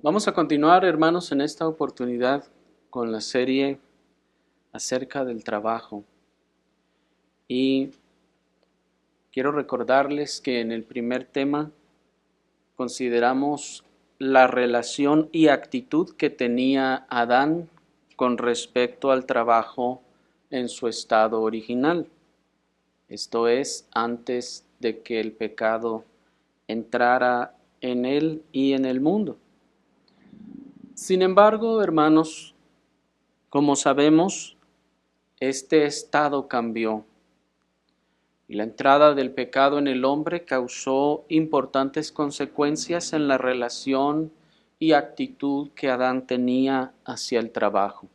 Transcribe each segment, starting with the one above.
Vamos a continuar, hermanos, en esta oportunidad con la serie acerca del trabajo. Y quiero recordarles que en el primer tema consideramos la relación y actitud que tenía Adán con respecto al trabajo en su estado original. Esto es, antes de que el pecado entrara en él y en el mundo. Sin embargo, hermanos, como sabemos, este estado cambió y la entrada del pecado en el hombre causó importantes consecuencias en la relación y actitud que Adán tenía hacia el trabajo.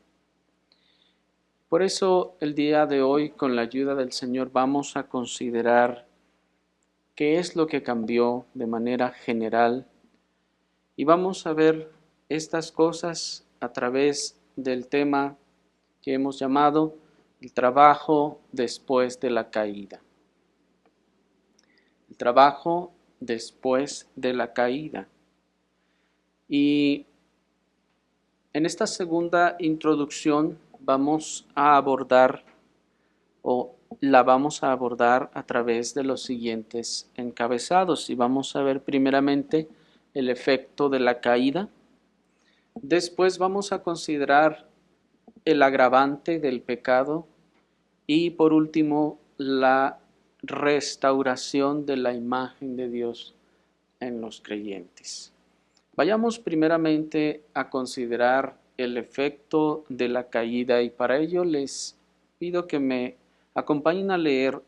Por eso el día de hoy, con la ayuda del Señor, vamos a considerar qué es lo que cambió de manera general y vamos a ver estas cosas a través del tema que hemos llamado el trabajo después de la caída. El trabajo después de la caída. Y en esta segunda introducción vamos a abordar a través de los siguientes encabezados y vamos a ver primeramente el efecto de la caída. Después vamos a considerar el agravante del pecado y por último la restauración de la imagen de Dios en los creyentes. Vayamos primeramente a considerar el efecto de la caída y para ello les pido que me acompañen a leer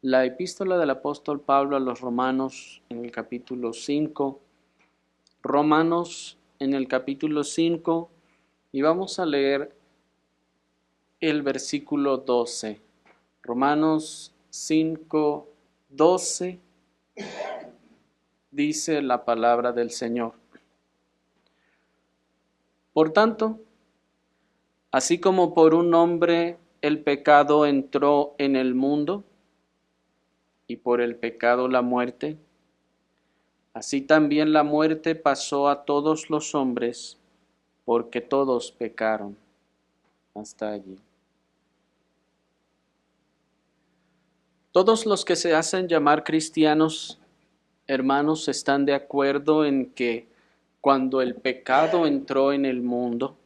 la epístola del apóstol Pablo a los Romanos en el capítulo 5. Romanos en el capítulo 5 y vamos a leer el versículo 12. Romanos 5, 12 dice la palabra del Señor. Por tanto, así como por un hombre el pecado entró en el mundo y por el pecado la muerte, así también la muerte pasó a todos los hombres porque todos pecaron. Hasta allí. Todos los que se hacen llamar cristianos, hermanos, están de acuerdo en que cuando el pecado entró en el mundo,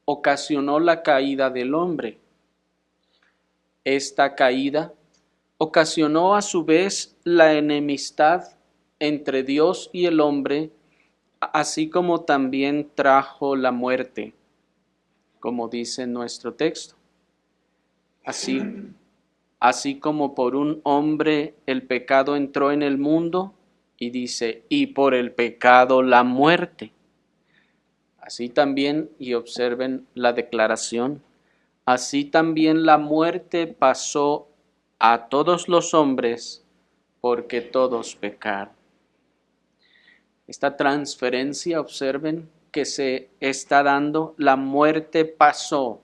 ocasionó la caída del hombre. Esta caída ocasionó a su vez la enemistad entre Dios y el hombre, así como también trajo la muerte, como dice nuestro texto. Así como por un hombre el pecado entró en el mundo, y dice, y por el pecado la muerte. Así también, y observen la declaración, así también la muerte pasó a todos los hombres, porque todos pecaron. Esta transferencia, observen, que se está dando, la muerte pasó.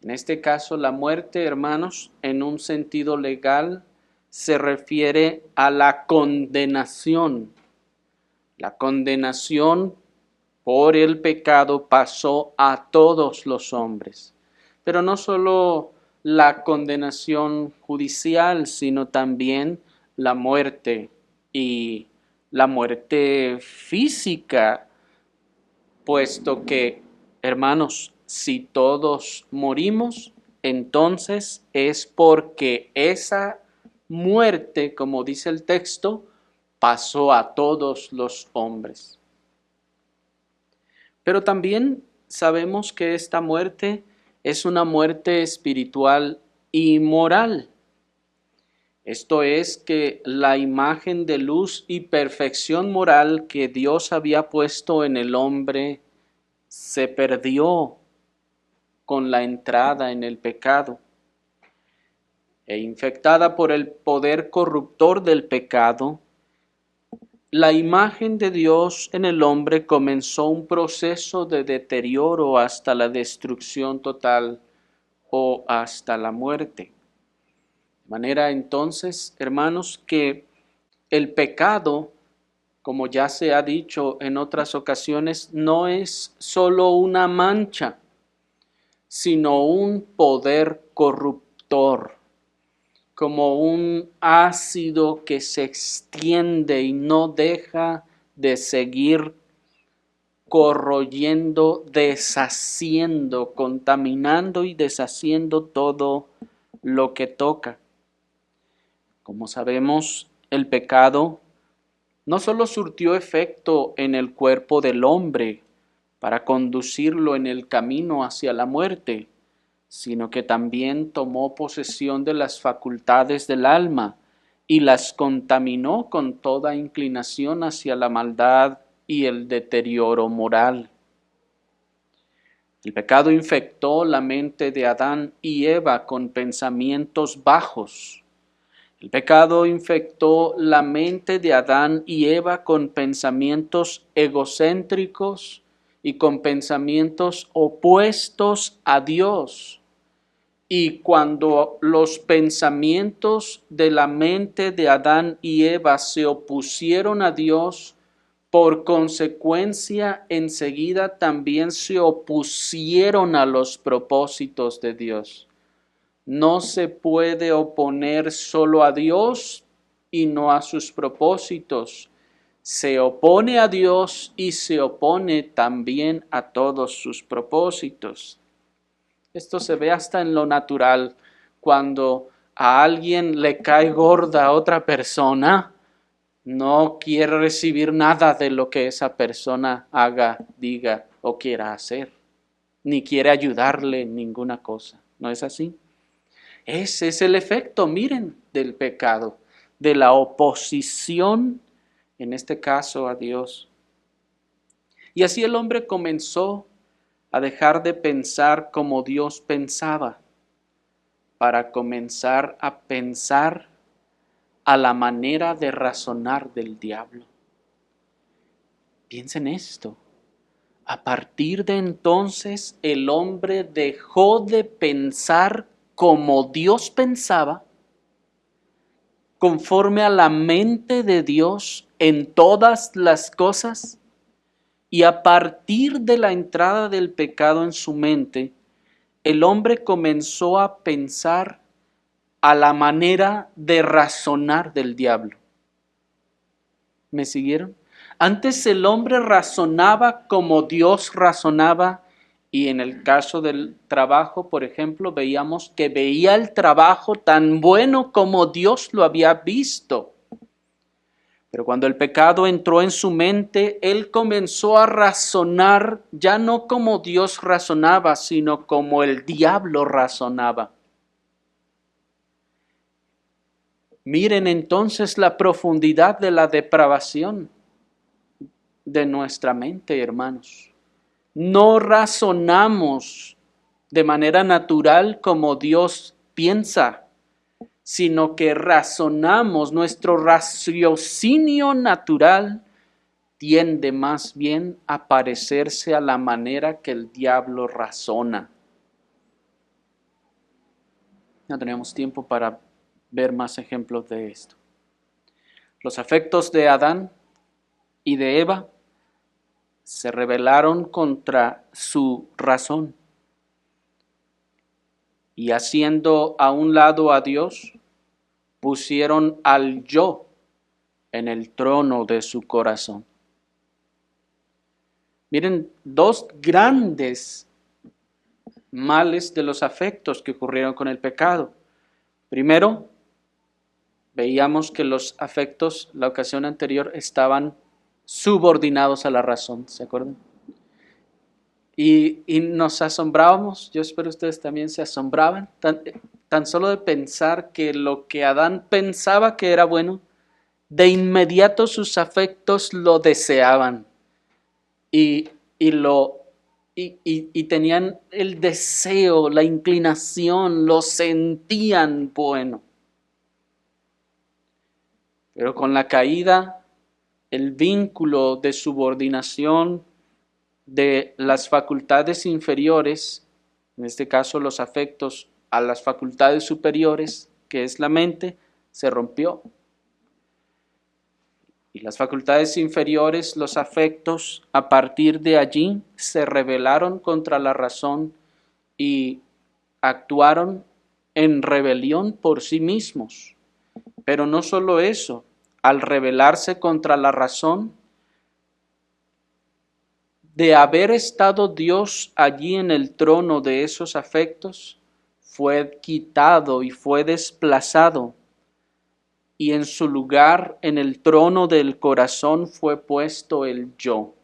En este caso, la muerte, hermanos, en un sentido legal, se refiere a la condenación. La condenación por el pecado pasó a todos los hombres. Pero no solo la condenación judicial, sino también la muerte y la muerte física, puesto que, hermanos, si todos morimos, entonces es porque esa muerte, como dice el texto, pasó a todos los hombres. Pero también sabemos que esta muerte es una muerte espiritual y moral. Esto es que la imagen de luz y perfección moral que Dios había puesto en el hombre se perdió con la entrada en el pecado. E infectada por el poder corruptor del pecado, la imagen de Dios en el hombre comenzó un proceso de deterioro hasta la destrucción total o hasta la muerte. De manera entonces, hermanos, que el pecado como ya se ha dicho en otras ocasiones, no es solo una mancha, sino un poder corruptor, como un ácido que se extiende y no deja de seguir corroyendo, deshaciendo, contaminando y deshaciendo todo lo que toca. Como sabemos, el pecado no solo surtió efecto en el cuerpo del hombre para conducirlo en el camino hacia la muerte, sino que también tomó posesión de las facultades del alma y las contaminó con toda inclinación hacia la maldad y el deterioro moral. El pecado infectó la mente de Adán y Eva con pensamientos bajos. El pecado infectó la mente de Adán y Eva con pensamientos egocéntricos y con pensamientos opuestos a Dios. Y cuando los pensamientos de la mente de Adán y Eva se opusieron a Dios, por consecuencia enseguida también se opusieron a los propósitos de Dios. No se puede oponer solo a Dios y no a sus propósitos. Se opone a Dios y se opone también a todos sus propósitos. Esto se ve hasta en lo natural. Cuando a alguien le cae gorda a otra persona, no quiere recibir nada de lo que esa persona haga, diga o quiera hacer, ni quiere ayudarle en ninguna cosa. ¿No es así? Ese es el efecto, miren, del pecado, de la oposición, en este caso a Dios. Y así el hombre comenzó a dejar de pensar como Dios pensaba, para comenzar a pensar a la manera de razonar del diablo. Piensen esto. A partir de entonces el hombre dejó de pensar como Dios pensaba, conforme a la mente de Dios en todas las cosas, y a partir de la entrada del pecado en su mente, el hombre comenzó a pensar a la manera de razonar del diablo. ¿Me siguieron? Antes el hombre razonaba como Dios razonaba, y en el caso del trabajo, por ejemplo, veíamos que veía el trabajo tan bueno como Dios lo había visto. Pero cuando el pecado entró en su mente, él comenzó a razonar ya no como Dios razonaba, sino como el diablo razonaba. Miren entonces la profundidad de la depravación de nuestra mente, hermanos. No razonamos de manera natural como Dios piensa, sino que razonamos, nuestro raciocinio natural tiende más bien a parecerse a la manera que el diablo razona. No tenemos tiempo para ver más ejemplos de esto. Los afectos de Adán y de Eva se rebelaron contra su razón, y haciendo a un lado a Dios, pusieron al yo en el trono de su corazón. Miren, dos grandes males de los afectos que ocurrieron con el pecado. Primero, veíamos que los afectos, la ocasión anterior, estaban subordinados a la razón, ¿se acuerdan? Y nos asombrábamos, yo espero ustedes también se asombraban, tan solo de pensar que lo que Adán pensaba que era bueno, de inmediato sus afectos lo deseaban y tenían el deseo, la inclinación, lo sentían bueno. Pero con la caída, el vínculo de subordinación de las facultades inferiores, en este caso los afectos, a las facultades superiores, que es la mente, se rompió. Y las facultades inferiores, los afectos, a partir de allí se rebelaron contra la razón y actuaron en rebelión por sí mismos. Pero no solo eso, al rebelarse contra la razón, de haber estado Dios allí en el trono de esos afectos, fue quitado y fue desplazado, y en su lugar, en el trono del corazón, fue puesto el yo.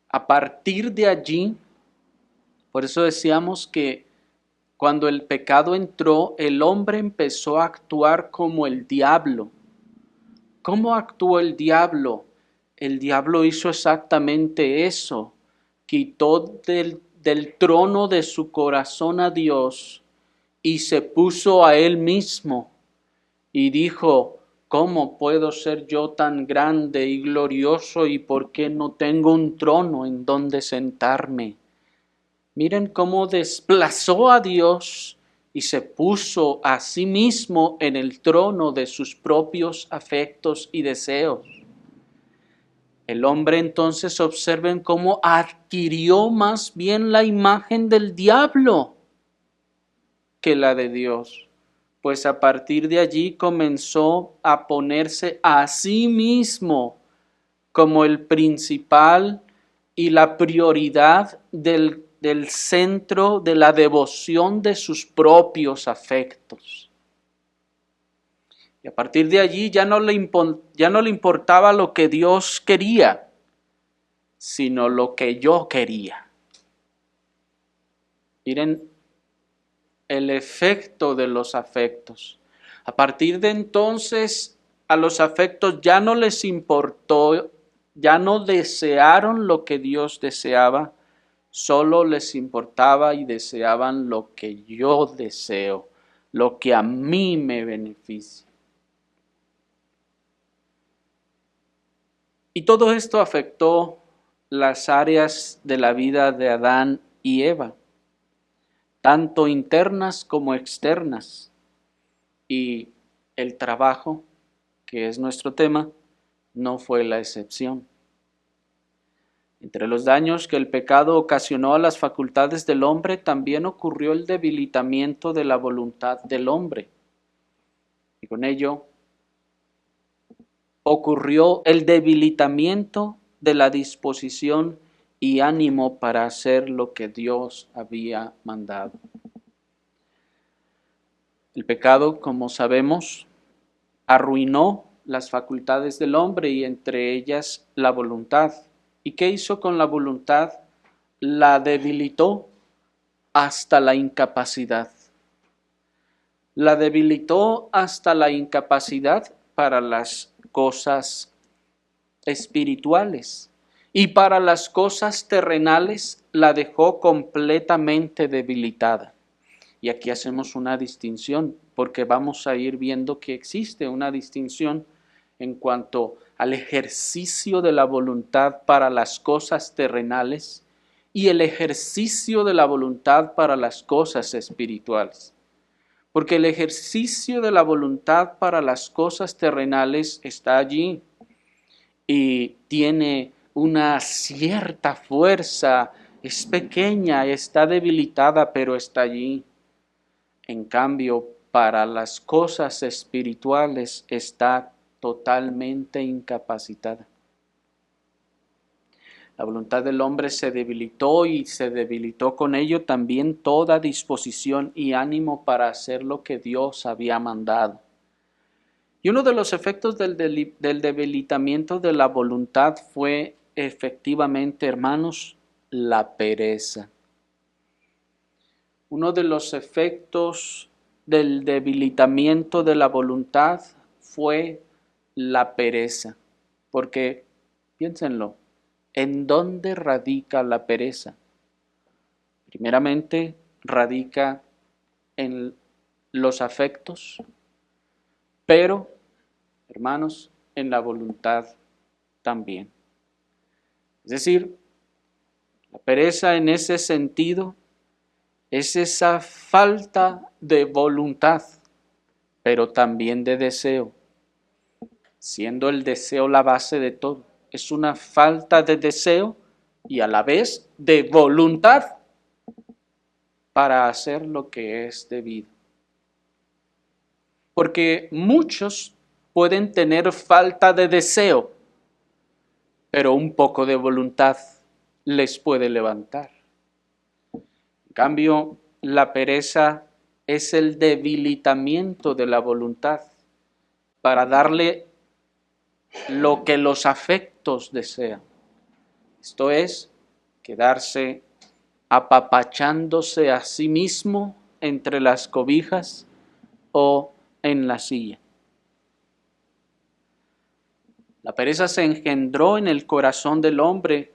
A partir de allí, por eso decíamos que cuando el pecado entró, el hombre empezó a actuar como el diablo. ¿Cómo actuó el diablo? El diablo hizo exactamente eso. Quitó del trono de su corazón a Dios y se puso a él mismo y dijo: ¿cómo puedo ser yo tan grande y glorioso y por qué no tengo un trono en donde sentarme? Miren cómo desplazó a Dios y se puso a sí mismo en el trono de sus propios afectos y deseos. El hombre entonces, observen cómo adquirió más bien la imagen del diablo que la de Dios, pues a partir de allí comenzó a ponerse a sí mismo como el principal y la prioridad del centro de la devoción de sus propios afectos. Y a partir de allí ya no le importaba lo que Dios quería, sino lo que yo quería. Miren el efecto de los afectos. A partir de entonces, a los afectos ya no les importó, ya no desearon lo que Dios deseaba, solo les importaba y deseaban lo que yo deseo, lo que a mí me beneficia. Y todo esto afectó las áreas de la vida de Adán y Eva, tanto internas como externas. Y el trabajo, que es nuestro tema, no fue la excepción. Entre los daños que el pecado ocasionó a las facultades del hombre, también ocurrió el debilitamiento de la voluntad del hombre. Y con ello ocurrió el debilitamiento de la disposición y ánimo para hacer lo que Dios había mandado. El pecado, como sabemos, arruinó las facultades del hombre y entre ellas la voluntad. ¿Y qué hizo con la voluntad? La debilitó hasta la incapacidad. La debilitó hasta la incapacidad para las cosas espirituales y para las cosas terrenales la dejó completamente debilitada. Y aquí hacemos una distinción, porque vamos a ir viendo que existe una distinción en cuanto al ejercicio de la voluntad para las cosas terrenales y el ejercicio de la voluntad para las cosas espirituales. Porque el ejercicio de la voluntad para las cosas terrenales está allí y tiene una cierta fuerza, es pequeña, está debilitada, pero está allí. En cambio, para las cosas espirituales está totalmente incapacitada. La voluntad del hombre se debilitó y se debilitó con ello también toda disposición y ánimo para hacer lo que Dios había mandado. Y uno de los efectos del debilitamiento de la voluntad fue efectivamente, hermanos, la pereza. Uno de los efectos del debilitamiento de la voluntad fue la pereza. Porque, piénsenlo, ¿en dónde radica la pereza? Primeramente, radica en los afectos, pero, hermanos, en la voluntad también. Es decir, la pereza en ese sentido es esa falta de voluntad, pero también de deseo. siendo el deseo la base de todo. Es una falta de deseo y a la vez de voluntad para hacer lo que es debido. Porque muchos pueden tener falta de deseo, pero un poco de voluntad les puede levantar. En cambio, la pereza es el debilitamiento de la voluntad para darle lo que los afectos desean. Esto es, quedarse apapachándose a sí mismo entre las cobijas o en la silla. La pereza se engendró en el corazón del hombre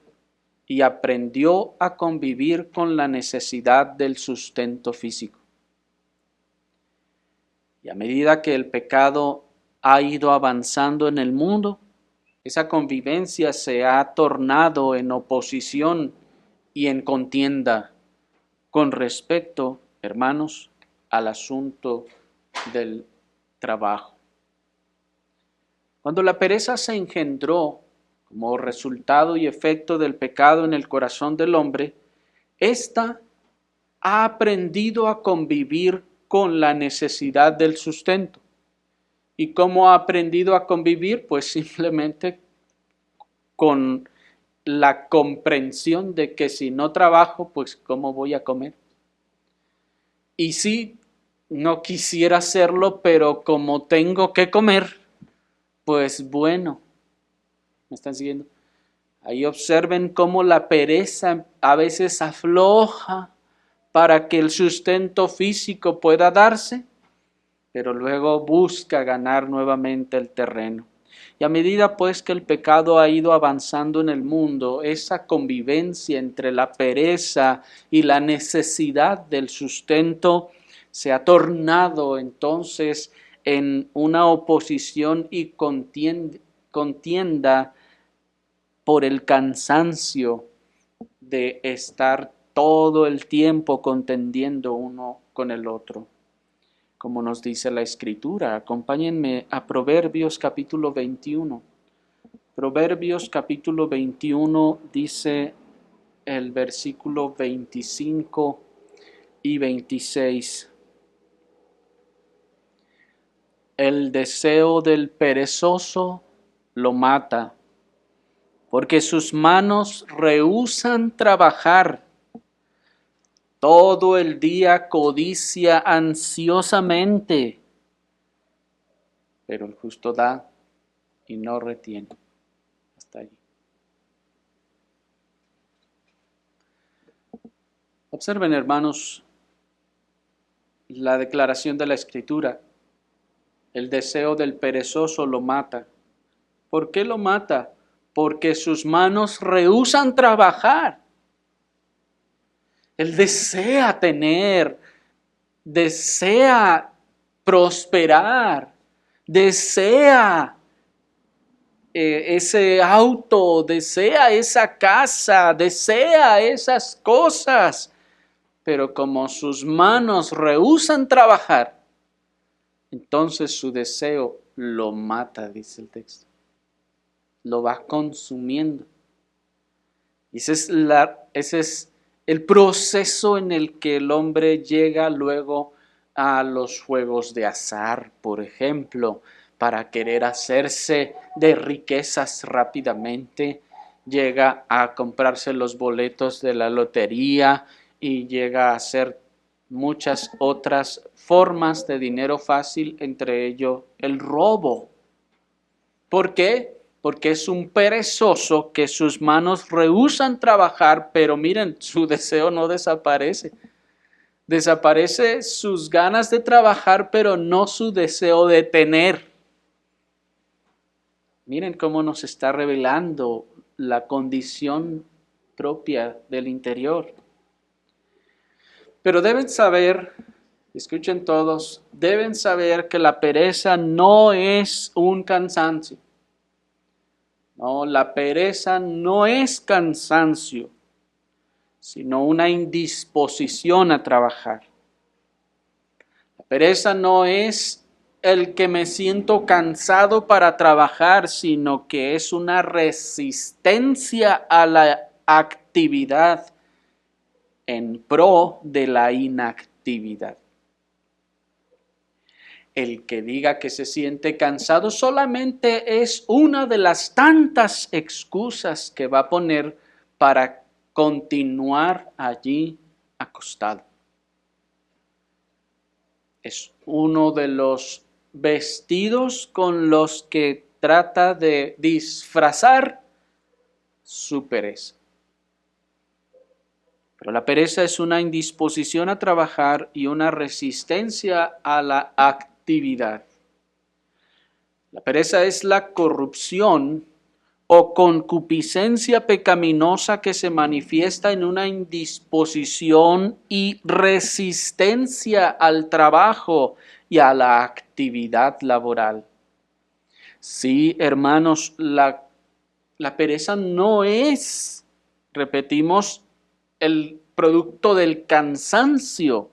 y aprendió a convivir con la necesidad del sustento físico. Y a medida que el pecado ha ido avanzando en el mundo, esa convivencia se ha tornado en oposición y en contienda con respecto, hermanos, al asunto del trabajo. Cuando la pereza se engendró como resultado y efecto del pecado en el corazón del hombre, ésta ha aprendido a convivir con la necesidad del sustento. ¿Y cómo ha aprendido a convivir? Pues simplemente con la comprensión de que si no trabajo, pues ¿cómo voy a comer? Y sí, no quisiera hacerlo, pero como tengo que comer, pues bueno, ¿me están siguiendo? Ahí observen cómo la pereza a veces afloja para que el sustento físico pueda darse, pero luego busca ganar nuevamente el terreno. Y a medida pues que el pecado ha ido avanzando en el mundo, esa convivencia entre la pereza y la necesidad del sustento se ha tornado entonces en una oposición y contienda por el cansancio de estar todo el tiempo contendiendo uno con el otro. Como nos dice la Escritura, acompáñenme a Proverbios capítulo 21. Proverbios capítulo 21 dice el versículo 25 y 26. El deseo del perezoso lo mata, porque sus manos rehúsan trabajar. Todo el día codicia ansiosamente, pero el justo da y no retiene. Hasta allí. Observen, hermanos, la declaración de la Escritura. El deseo del perezoso lo mata. ¿Por qué lo mata? Porque sus manos rehúsan trabajar. Él desea tener, desea prosperar, desea ese auto, desea esa casa, desea esas cosas, pero como sus manos rehúsan trabajar, entonces su deseo lo mata, dice el texto. Lo va consumiendo. Y ese es el proceso en el que el hombre llega luego a los juegos de azar, por ejemplo, para querer hacerse de riquezas rápidamente. Llega a comprarse los boletos de la lotería y llega a hacer muchas otras formas de dinero fácil, entre ellos el robo. ¿Por qué? Porque es un perezoso que sus manos rehúsan trabajar, pero miren, su deseo no desaparece. Desaparece sus ganas de trabajar, pero no su deseo de tener. Miren cómo nos está revelando la condición propia del interior. Pero deben saber, escuchen todos, deben saber que la pereza no es un cansancio. No, la pereza no es cansancio, sino una indisposición a trabajar. La pereza no es el que me siento cansado para trabajar, sino que es una resistencia a la actividad en pro de la inactividad. El que diga que se siente cansado solamente es una de las tantas excusas que va a poner para continuar allí acostado. Es uno de los vestidos con los que trata de disfrazar su pereza. Pero la pereza es una indisposición a trabajar y una resistencia a la actividad. La pereza es la corrupción o concupiscencia pecaminosa que se manifiesta en una indisposición y resistencia al trabajo y a la actividad laboral. Sí, hermanos, la pereza no es, repetimos, el producto del cansancio,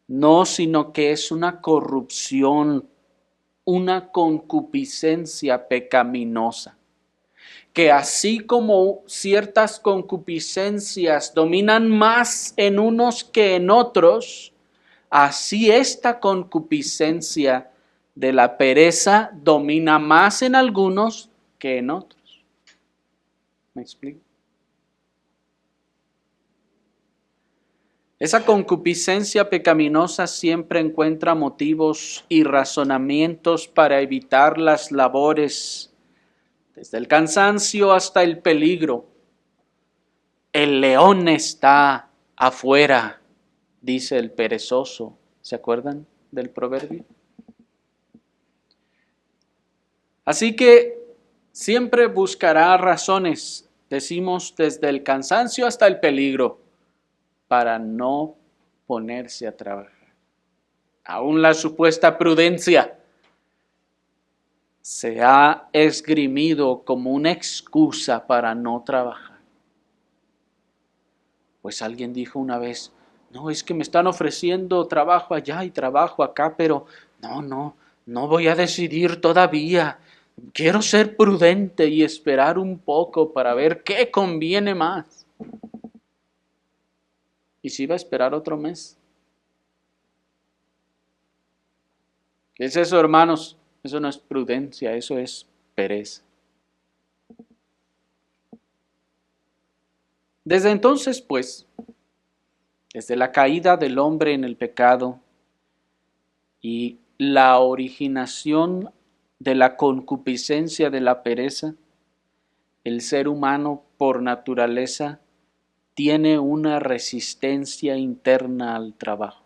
no, sino que es una corrupción, una concupiscencia pecaminosa, que así como ciertas concupiscencias dominan más en unos que en otros, así esta concupiscencia de la pereza domina más en algunos que en otros. ¿Me explico? Esa concupiscencia pecaminosa siempre encuentra motivos y razonamientos para evitar las labores, desde el cansancio hasta el peligro. El león está afuera, dice el perezoso. ¿Se acuerdan del proverbio? Así que siempre buscará razones, decimos, desde el cansancio hasta el peligro, para no ponerse a trabajar. Aún la supuesta prudencia se ha esgrimido como una excusa para no trabajar. Pues alguien dijo una vez, no, es que me están ofreciendo trabajo allá y trabajo acá, pero no voy a decidir todavía. Quiero ser prudente y esperar un poco para ver qué conviene más. ¿Y si va a esperar otro mes? ¿Qué es eso, hermanos? Eso no es prudencia, eso es pereza. Desde entonces, pues, desde la caída del hombre en el pecado y la originación de la concupiscencia de la pereza, el ser humano por naturaleza tiene una resistencia interna al trabajo.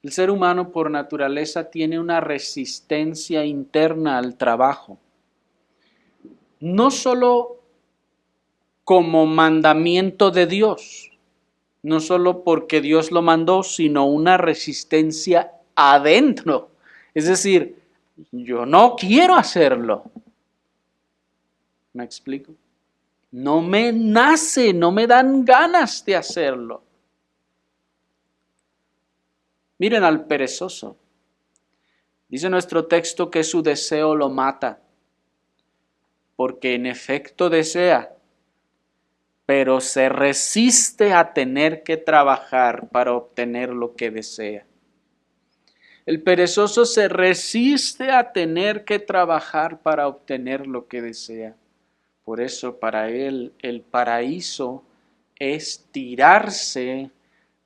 El ser humano por naturaleza tiene una resistencia interna al trabajo. No solo como mandamiento de Dios, no solo porque Dios lo mandó, sino una resistencia adentro. Es decir, yo no quiero hacerlo. ¿Me explico? No me nace, no me dan ganas de hacerlo. Miren al perezoso. Dice nuestro texto que su deseo lo mata, porque en efecto desea, pero se resiste a tener que trabajar para obtener lo que desea. El perezoso se resiste a tener que trabajar para obtener lo que desea. Por eso para él el paraíso es tirarse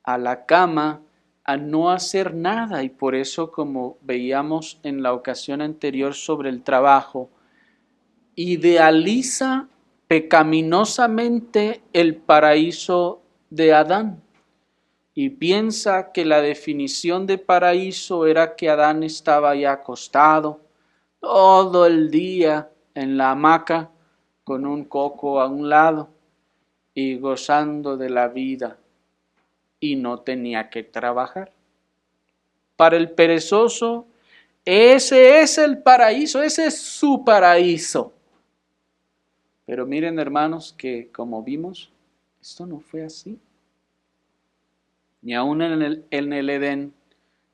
a la cama a no hacer nada. Y por eso, como veíamos en la ocasión anterior sobre el trabajo, idealiza pecaminosamente el paraíso de Adán y piensa que la definición de paraíso era que Adán estaba ya acostado todo el día en la hamaca con un coco a un lado y gozando de la vida y no tenía que trabajar. Para el perezoso, ese es el paraíso, ese es su paraíso. Pero miren, hermanos, que como vimos, esto no fue así. Ni aún en el Edén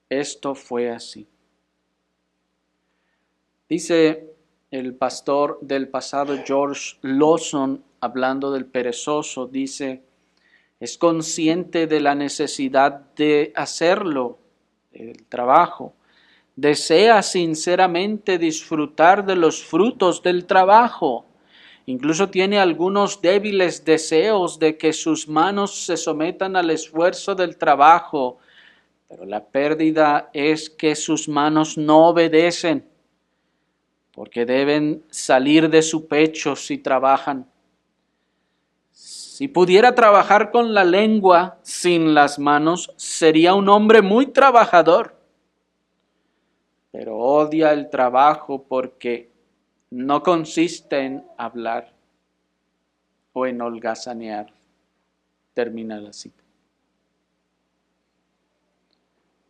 esto fue así. Dice el pastor del pasado George Lawson, hablando del perezoso, dice, es consciente de la necesidad de hacerlo, el trabajo. Desea sinceramente disfrutar de los frutos del trabajo. Incluso tiene algunos débiles deseos de que sus manos se sometan al esfuerzo del trabajo, pero la pérdida es que sus manos no obedecen, porque deben salir de su pecho si trabajan. Si pudiera trabajar con la lengua sin las manos, sería un hombre muy trabajador, pero odia el trabajo porque no consiste en hablar o en holgazanear. Termina la cita.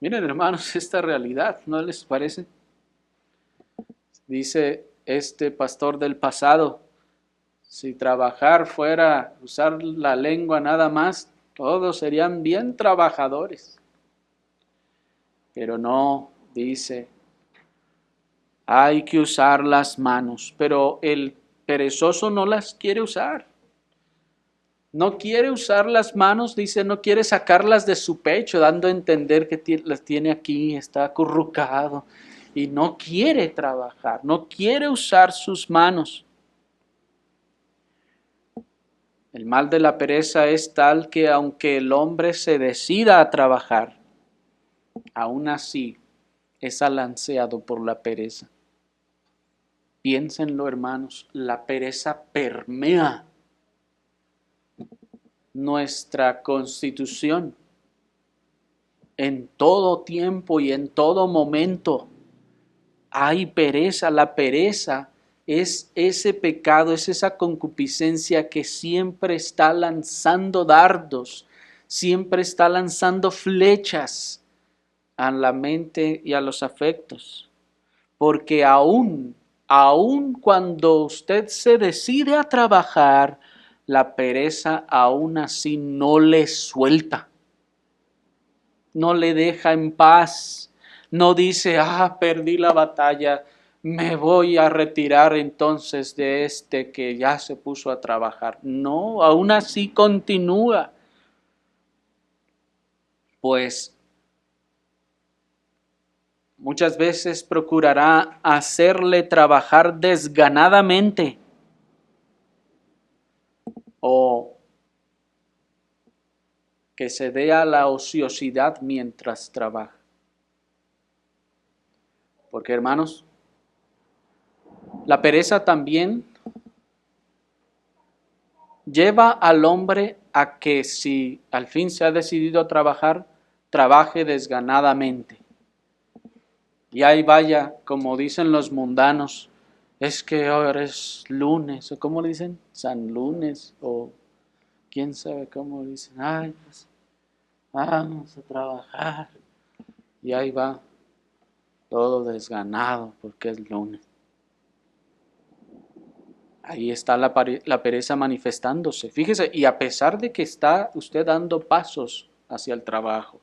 Miren, hermanos, esta realidad, ¿no les parece? Dice este pastor del pasado, si trabajar fuera usar la lengua nada más, todos serían bien trabajadores. Pero no, dice, hay que usar las manos, pero el perezoso no las quiere usar. No quiere usar las manos, dice, no quiere sacarlas de su pecho, dando a entender que las tiene aquí, está acurrucado y no quiere trabajar, no quiere usar sus manos. El mal de la pereza es tal que aunque el hombre se decida a trabajar, aún así es alanceado por la pereza. Piénsenlo, hermanos, la pereza permea nuestra constitución en todo tiempo y en todo momento. Hay pereza, la pereza es ese pecado, es esa concupiscencia que siempre está lanzando dardos, siempre está lanzando flechas a la mente y a los afectos. Porque aún cuando usted se decide a trabajar, la pereza aún así no le suelta, no le deja en paz, no dice, perdí la batalla, me voy a retirar entonces de este que ya se puso a trabajar. No, aún así continúa, pues muchas veces procurará hacerle trabajar desganadamente o que se dé a la ociosidad mientras trabaja. Porque, hermanos, la pereza también lleva al hombre a que si al fin se ha decidido a trabajar, trabaje desganadamente. Y ahí vaya, como dicen los mundanos, es que ahora es lunes, o ¿cómo le dicen? San Lunes, o quién sabe cómo dicen. Pues vamos a trabajar. Y ahí va, todo desganado porque es lunes. Ahí está la pereza manifestándose. Fíjese, y a pesar de que está usted dando pasos hacia el trabajo,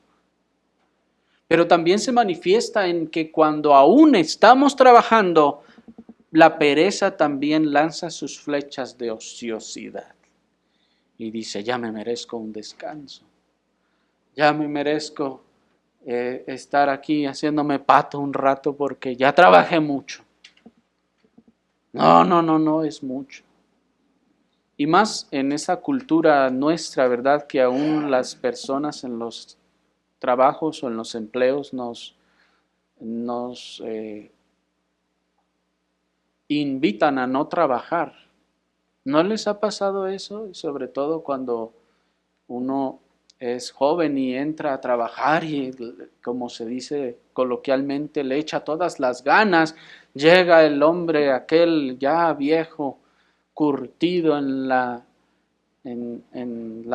pero también se manifiesta en que cuando aún estamos trabajando, la pereza también lanza sus flechas de ociosidad. Y dice, ya me merezco un descanso. Ya me merezco estar aquí haciéndome pato un rato porque ya trabajé mucho. No, es mucho. Y más en esa cultura nuestra, ¿verdad? Que aún las personas en los trabajos o en los empleos nos invitan a no trabajar. ¿No les ha pasado eso? Sobre todo cuando uno es joven y entra a trabajar y, como se dice coloquialmente, le echa todas las ganas. Llega el hombre aquel ya viejo, curtido en la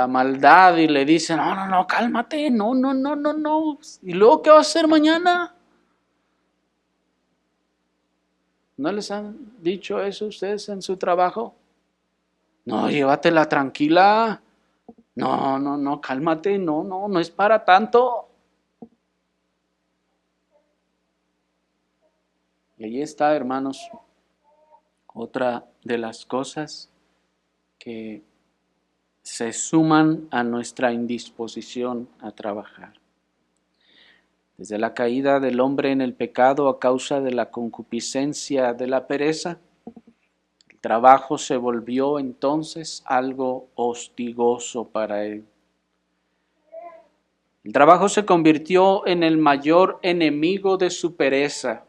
maldad y le dice, no, cálmate, no. ¿Y luego qué vas a hacer mañana? ¿No les han dicho eso ustedes en su trabajo? No, llévatela tranquila. No, cálmate, no es para tanto. Y ahí está, hermanos, otra de las cosas que se suman a nuestra indisposición a trabajar. Desde la caída del hombre en el pecado a causa de la concupiscencia de la pereza, el trabajo se volvió entonces algo hostigoso para él. El trabajo se convirtió en el mayor enemigo de su pereza,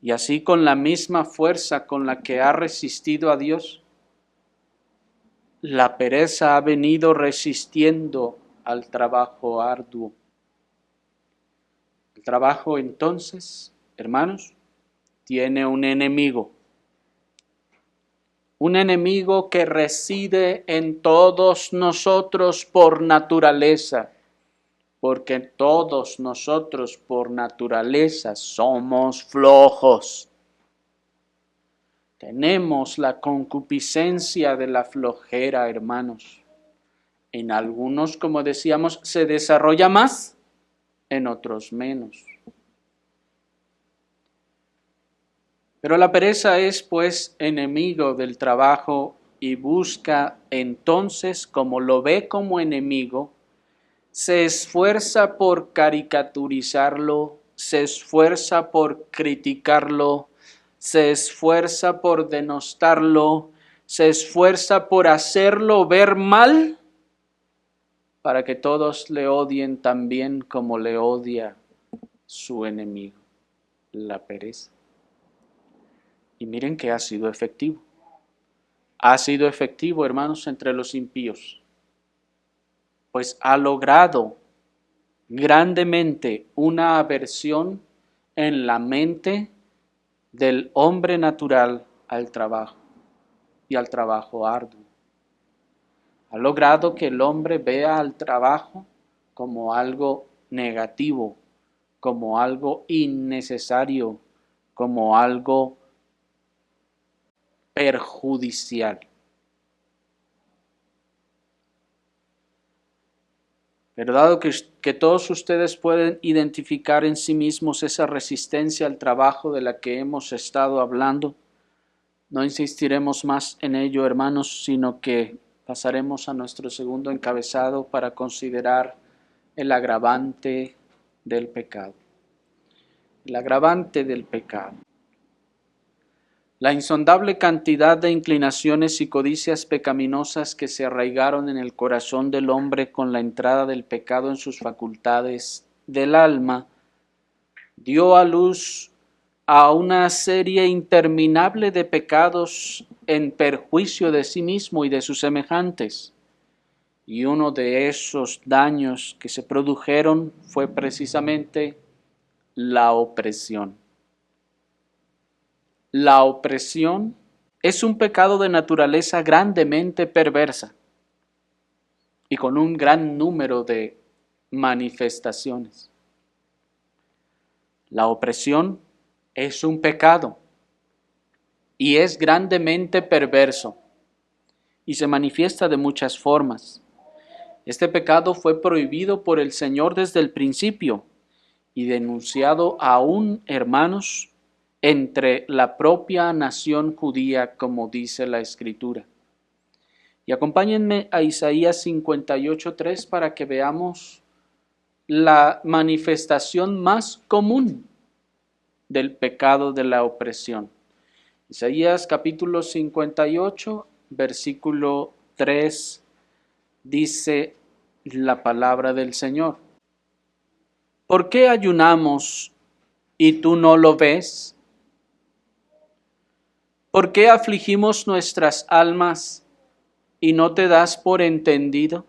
y así con la misma fuerza con la que ha resistido a Dios, la pereza ha venido resistiendo al trabajo arduo. El trabajo entonces, hermanos, tiene un enemigo que reside en todos nosotros por naturaleza, porque todos nosotros por naturaleza somos flojos. Tenemos la concupiscencia de la flojera, hermanos. En algunos, como decíamos, se desarrolla más, en otros menos. Pero la pereza es, pues, enemigo del trabajo y busca entonces, como lo ve como enemigo, se esfuerza por caricaturizarlo, se esfuerza por criticarlo, se esfuerza por denostarlo, se esfuerza por hacerlo ver mal, para que todos le odien también como le odia su enemigo, la pereza. Y miren que ha sido efectivo. Ha sido efectivo, hermanos, entre los impíos, pues ha logrado grandemente una aversión en la mente del hombre natural al trabajo y al trabajo arduo. Ha logrado que el hombre vea al trabajo como algo negativo, como algo innecesario, como algo perjudicial. Pero dado que todos ustedes pueden identificar en sí mismos esa resistencia al trabajo de la que hemos estado hablando, no insistiremos más en ello, hermanos, sino que pasaremos a nuestro segundo encabezado para considerar el agravante del pecado. El agravante del pecado. La insondable cantidad de inclinaciones y codicias pecaminosas que se arraigaron en el corazón del hombre con la entrada del pecado en sus facultades del alma, dio a luz a una serie interminable de pecados en perjuicio de sí mismo y de sus semejantes. Y uno de esos daños que se produjeron fue precisamente la opresión. La opresión es un pecado de naturaleza grandemente perversa y con un gran número de manifestaciones. La opresión es un pecado y es grandemente perverso y se manifiesta de muchas formas. Este pecado fue prohibido por el Señor desde el principio y denunciado aún, hermanos, entre la propia nación judía, como dice la Escritura. Y acompáñenme a Isaías 58:3 para que veamos la manifestación más común del pecado de la opresión. Isaías capítulo 58, versículo 3, dice la palabra del Señor. ¿Por qué ayunamos y tú no lo ves? ¿Por qué afligimos nuestras almas y no te das por entendido?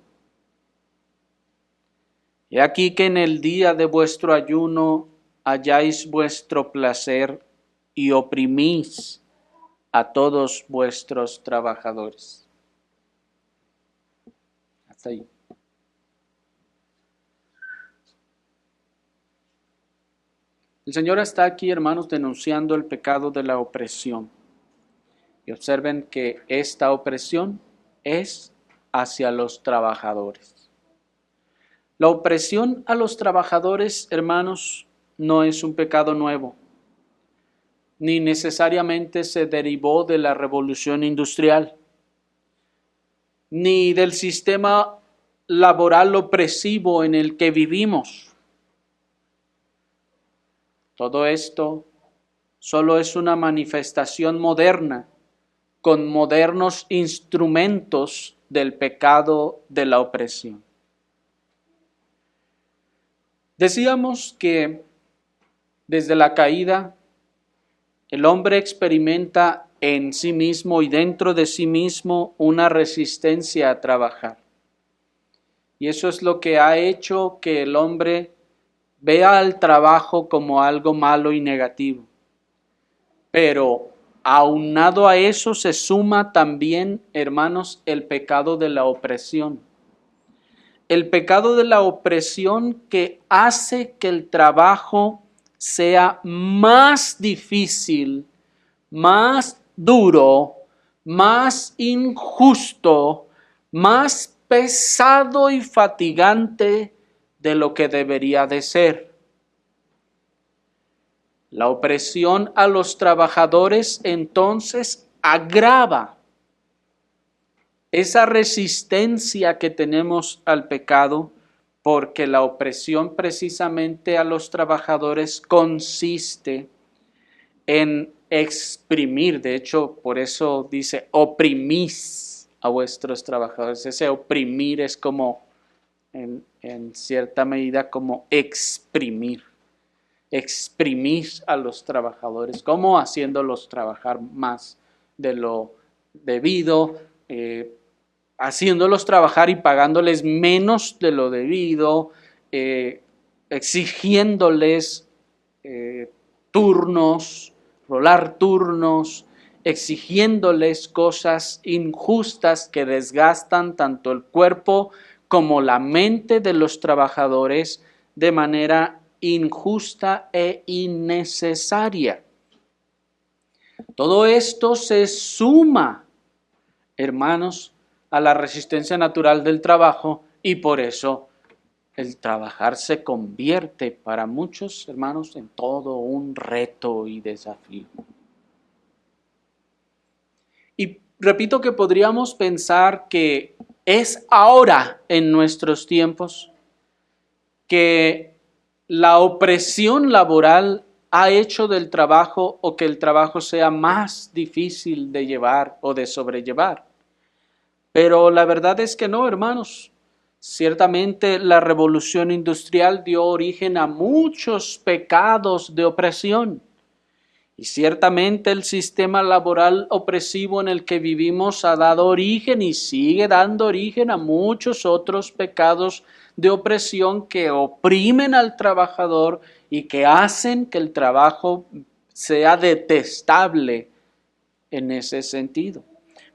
He aquí que en el día de vuestro ayuno halláis vuestro placer y oprimís a todos vuestros trabajadores. Hasta ahí. El Señor está aquí, hermanos, denunciando el pecado de la opresión. Y observen que esta opresión es hacia los trabajadores. La opresión a los trabajadores, hermanos, no es un pecado nuevo. ni necesariamente se derivó de la revolución industrial, ni del sistema laboral opresivo en el que vivimos. Todo esto solo es una manifestación moderna, con modernos instrumentos del pecado de la opresión. Decíamos que desde la caída, el hombre experimenta en sí mismo y dentro de sí mismo una resistencia a trabajar. Y eso es lo que ha hecho que el hombre vea al trabajo como algo malo y negativo. Pero aunado a eso se suma también, hermanos, el pecado de la opresión. El pecado de la opresión que hace que el trabajo sea más difícil, más duro, más injusto, más pesado y fatigante de lo que debería de ser. La opresión a los trabajadores entonces agrava esa resistencia que tenemos al pecado, porque la opresión precisamente a los trabajadores consiste en exprimir. De hecho, por eso dice, oprimís a vuestros trabajadores. Ese oprimir es como, en cierta medida, como exprimir. Exprimir a los trabajadores, como haciéndolos trabajar más de lo debido, haciéndolos trabajar y pagándoles menos de lo debido, exigiéndoles turnos, rolar turnos, exigiéndoles cosas injustas que desgastan tanto el cuerpo como la mente de los trabajadores de manera injusta e innecesaria. Todo esto se suma, hermanos, a la resistencia natural del trabajo, y por eso el trabajar se convierte para muchos hermanos en todo un reto y desafío. Y repito que podríamos pensar que es ahora en nuestros tiempos que la opresión laboral ha hecho del trabajo o que el trabajo sea más difícil de llevar o de sobrellevar. Pero la verdad es que no, hermanos. Ciertamente la revolución industrial dio origen a muchos pecados de opresión. Y ciertamente el sistema laboral opresivo en el que vivimos ha dado origen y sigue dando origen a muchos otros pecados de opresión que oprimen al trabajador y que hacen que el trabajo sea detestable en ese sentido.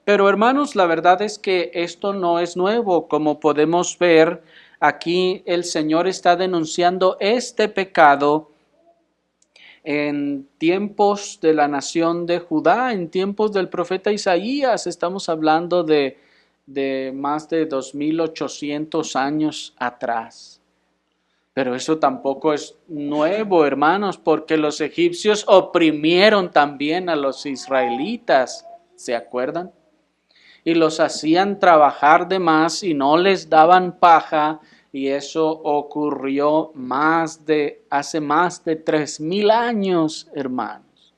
Pero hermanos, la verdad es que esto no es nuevo. Como podemos ver, aquí el Señor está denunciando este pecado en tiempos de la nación de Judá, en tiempos del profeta Isaías. Estamos hablando de más de 2800 años atrás. Pero eso tampoco es nuevo, hermanos, porque los egipcios oprimieron también a los israelitas, ¿se acuerdan? Y los hacían trabajar de más y no les daban paja, y eso ocurrió hace más de 3000 años, hermanos.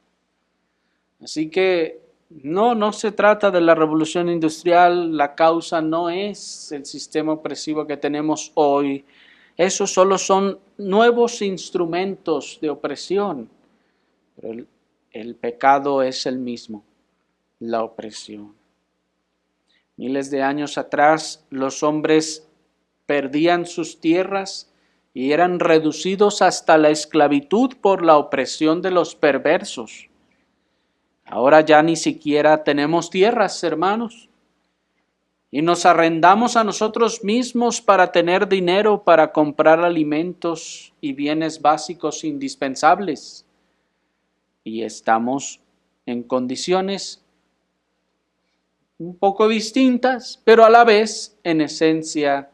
Así que no se trata de la revolución industrial, la causa no es el sistema opresivo que tenemos hoy. Esos solo son nuevos instrumentos de opresión, pero el pecado es el mismo, la opresión. Miles de años atrás, los hombres perdían sus tierras y eran reducidos hasta la esclavitud por la opresión de los perversos. Ahora ya ni siquiera tenemos tierras, hermanos, y nos arrendamos a nosotros mismos para tener dinero para comprar alimentos y bienes básicos indispensables. Y estamos en condiciones un poco distintas, pero a la vez, en esencia,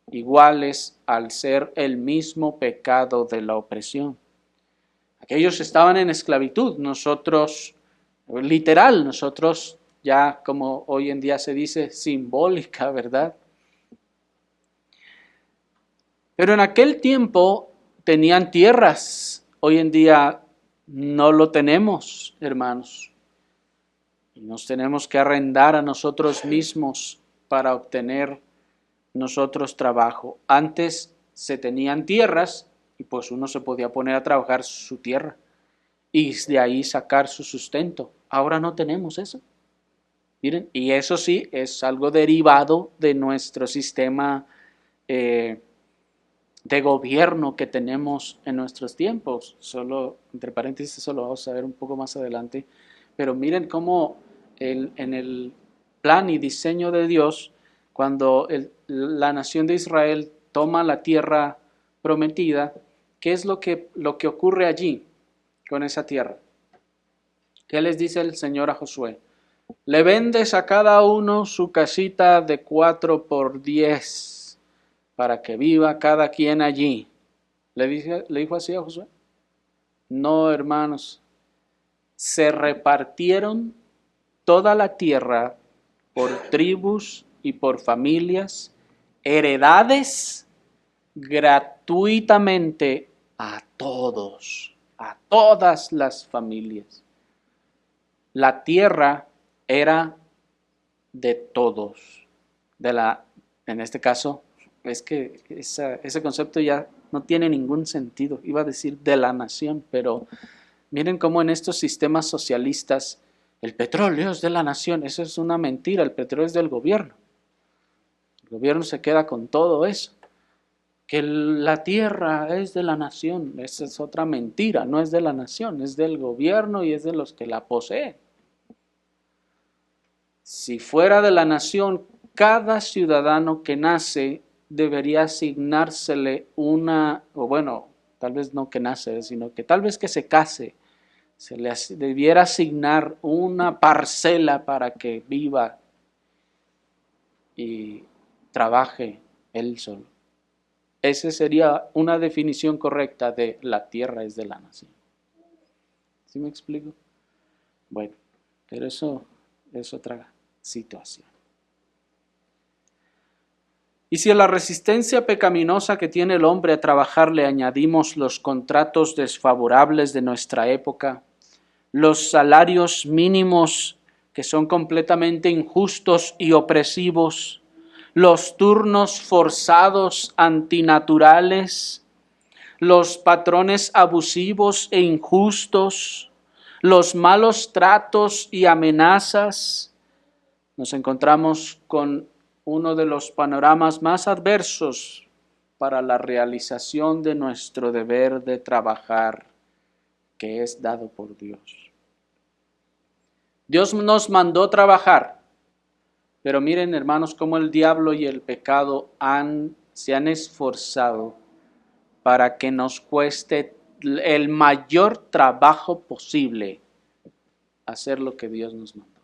iguales al ser el mismo pecado de la opresión. Ellos estaban en esclavitud, nosotros, literal, nosotros ya como hoy en día se dice, simbólica, ¿verdad? Pero en aquel tiempo tenían tierras, hoy en día no lo tenemos, hermanos. Y nos tenemos que arrendar a nosotros mismos para obtener nosotros trabajo. Antes se tenían tierras y pues uno se podía poner a trabajar su tierra y de ahí sacar su sustento. Ahora no tenemos eso. Miren, y eso sí es algo derivado de nuestro sistema de gobierno que tenemos en nuestros tiempos. Solo, entre paréntesis, eso lo vamos a ver un poco más adelante. Pero miren cómo en el plan y diseño de Dios, cuando la nación de Israel toma la tierra prometida, ¿qué es lo que ocurre allí con esa tierra? ¿Qué les dice el Señor a Josué? Le vendes a cada uno su casita de 4x10 para que viva cada quien allí. ¿Le dijo así a Josué? No, hermanos. Se repartieron toda la tierra por tribus y por familias, heredades gratuitamente a todos, a todas las familias. La tierra era de todos, en este caso, es que ese concepto ya no tiene ningún sentido, iba a decir de la nación, pero miren cómo en estos sistemas socialistas el petróleo es de la nación, eso es una mentira, el petróleo es del gobierno. El gobierno se queda con todo eso. Que la tierra es de la nación, esa es otra mentira, no es de la nación, es del gobierno y es de los que la poseen. Si fuera de la nación, cada ciudadano que nace debería asignársele tal vez no que nace, sino que tal vez que se case, se le debiera asignar una parcela para que viva y trabaje él solo. Esa sería una definición correcta de la tierra es de la nación. ¿Sí me explico? Bueno, pero eso es otra situación. Y si a la resistencia pecaminosa que tiene el hombre a trabajar le añadimos los contratos desfavorables de nuestra época, los salarios mínimos que son completamente injustos y opresivos, los turnos forzados antinaturales, los patrones abusivos e injustos, los malos tratos y amenazas, nos encontramos con uno de los panoramas más adversos para la realización de nuestro deber de trabajar, que es dado por Dios. Dios nos mandó trabajar, pero miren, hermanos, cómo el diablo y el pecado se han esforzado para que nos cueste el mayor trabajo posible hacer lo que Dios nos mandó.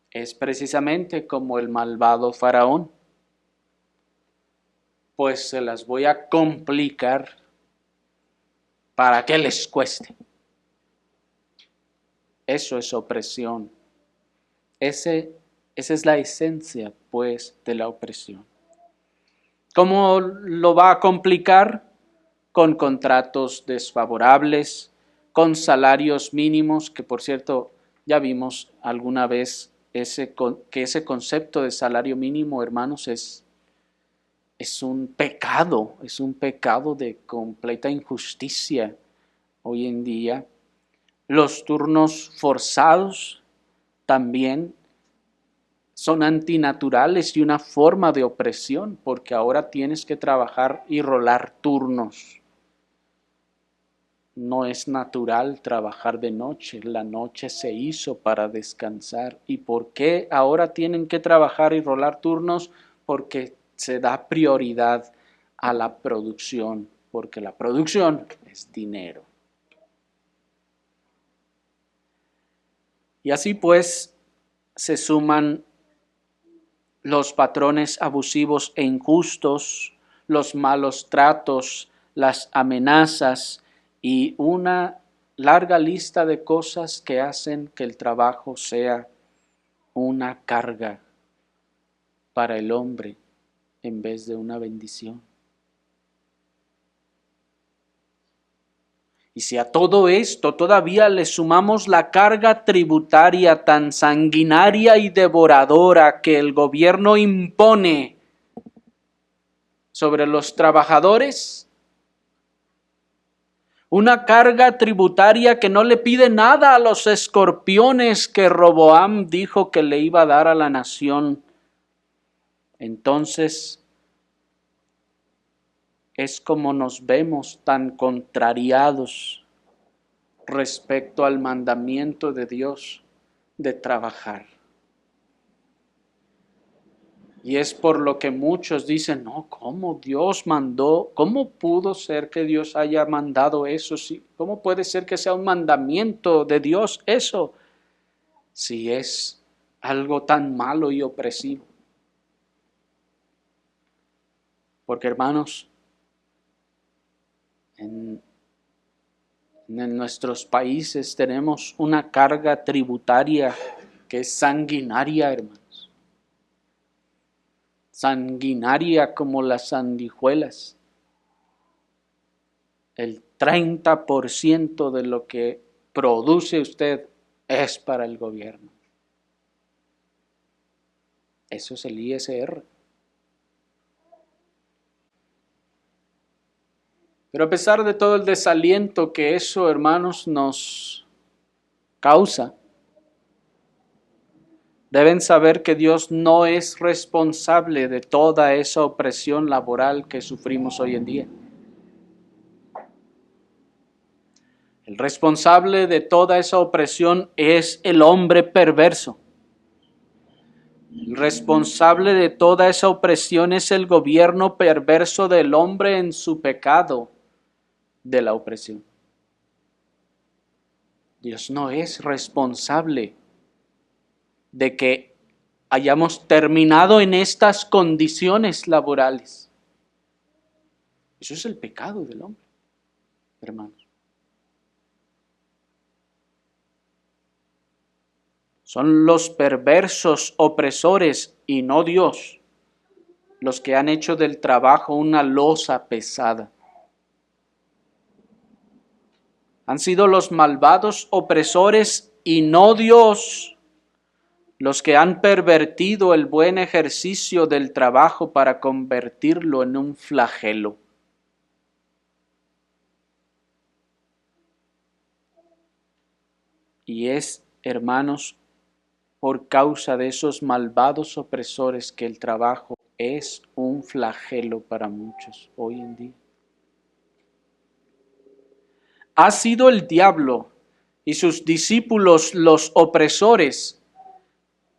Es precisamente como el malvado faraón. Pues se las voy a complicar para que les cueste. Eso es opresión. Esa es la esencia, pues, de la opresión. ¿Cómo lo va a complicar? Con contratos desfavorables, con salarios mínimos, que por cierto, ya vimos alguna vez que ese concepto de salario mínimo, hermanos, es un pecado de completa injusticia hoy en día. Los turnos forzados también son antinaturales y una forma de opresión, porque ahora tienes que trabajar y rolar turnos. No es natural trabajar de noche, la noche se hizo para descansar. ¿Y por qué ahora tienen que trabajar y rolar turnos? Porque se da prioridad a la producción, porque la producción es dinero. Y así pues se suman los patrones abusivos e injustos, los malos tratos, las amenazas y una larga lista de cosas que hacen que el trabajo sea una carga para el hombre en vez de una bendición. Y si a todo esto todavía le sumamos la carga tributaria tan sanguinaria y devoradora que el gobierno impone sobre los trabajadores, una carga tributaria que no le pide nada a los escorpiones que Roboam dijo que le iba a dar a la nación, entonces es como nos vemos tan contrariados respecto al mandamiento de Dios de trabajar. Y es por lo que muchos dicen, no, ¿cómo Dios mandó? ¿Cómo pudo ser que Dios haya mandado eso? ¿Cómo puede ser que sea un mandamiento de Dios eso? Si es algo tan malo y opresivo. Porque hermanos, en nuestros países tenemos una carga tributaria que es sanguinaria, hermanos. Sanguinaria como las sanguijuelas. El 30% de lo que produce usted es para el gobierno. Eso es el ISR. Pero a pesar de todo el desaliento que eso, hermanos, nos causa, deben saber que Dios no es responsable de toda esa opresión laboral que sufrimos hoy en día. El responsable de toda esa opresión es el hombre perverso. El responsable de toda esa opresión es el gobierno perverso del hombre en su pecado de la opresión. Dios no es responsable de que hayamos terminado en estas condiciones laborales. Eso es el pecado del hombre, hermanos. Son los perversos opresores y no Dios los que han hecho del trabajo una losa pesada. Han sido los malvados opresores y no Dios los que han pervertido el buen ejercicio del trabajo para convertirlo en un flagelo. Y es, hermanos, por causa de esos malvados opresores que el trabajo es un flagelo para muchos hoy en día. Ha sido el diablo y sus discípulos los opresores,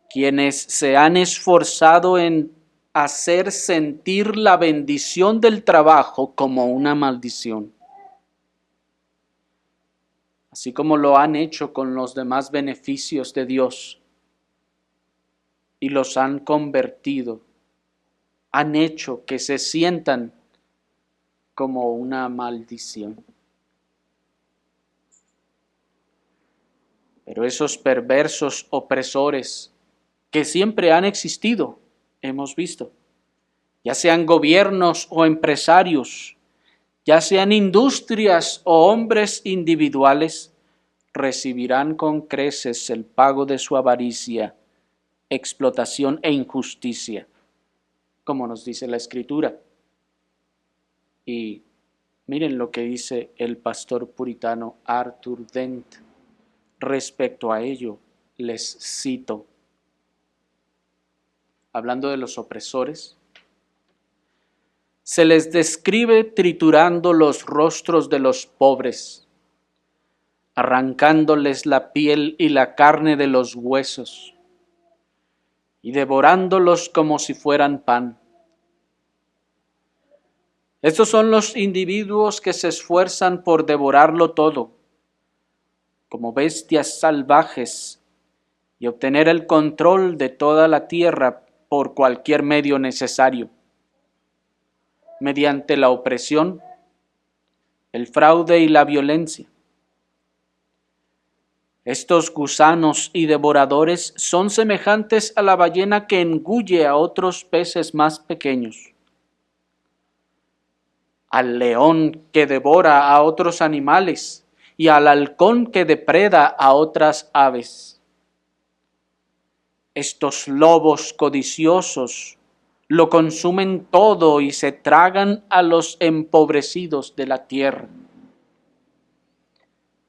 quienes se han esforzado en hacer sentir la bendición del trabajo como una maldición, así como lo han hecho con los demás beneficios de Dios, y los han convertido, han hecho que se sientan como una maldición. Pero esos perversos opresores que siempre han existido, hemos visto, ya sean gobiernos o empresarios, ya sean industrias o hombres individuales, recibirán con creces el pago de su avaricia, explotación e injusticia, como nos dice la Escritura. Y miren lo que dice el pastor puritano Arthur Dent. Respecto a ello, les cito, hablando de los opresores, se les describe triturando los rostros de los pobres, arrancándoles la piel y la carne de los huesos y devorándolos como si fueran pan. Estos son los individuos que se esfuerzan por devorarlo todo, como bestias salvajes, y obtener el control de toda la tierra por cualquier medio necesario, mediante la opresión, el fraude y la violencia. Estos gusanos y devoradores son semejantes a la ballena que engulle a otros peces más pequeños, al león que devora a otros animales y al halcón que depreda a otras aves. Estos lobos codiciosos lo consumen todo y se tragan a los empobrecidos de la tierra.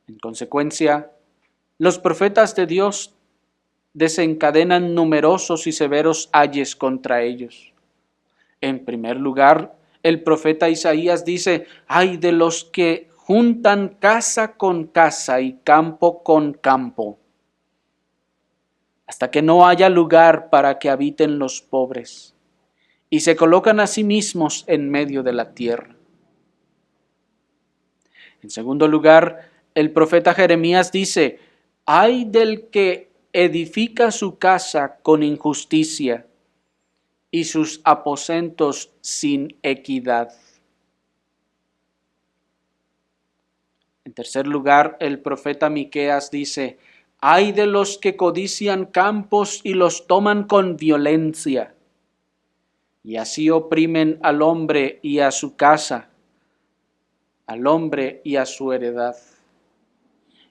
En consecuencia, los profetas de Dios desencadenan numerosos y severos ayes contra ellos. En primer lugar, el profeta Isaías dice: ay de los que juntan casa con casa y campo con campo, hasta que no haya lugar para que habiten los pobres, y se colocan a sí mismos en medio de la tierra. En segundo lugar, el profeta Jeremías dice: ay del que edifica su casa con injusticia y sus aposentos sin equidad. En tercer lugar, el profeta Miqueas dice: ay de los que codician campos y los toman con violencia, y así oprimen al hombre y a su casa, al hombre y a su heredad.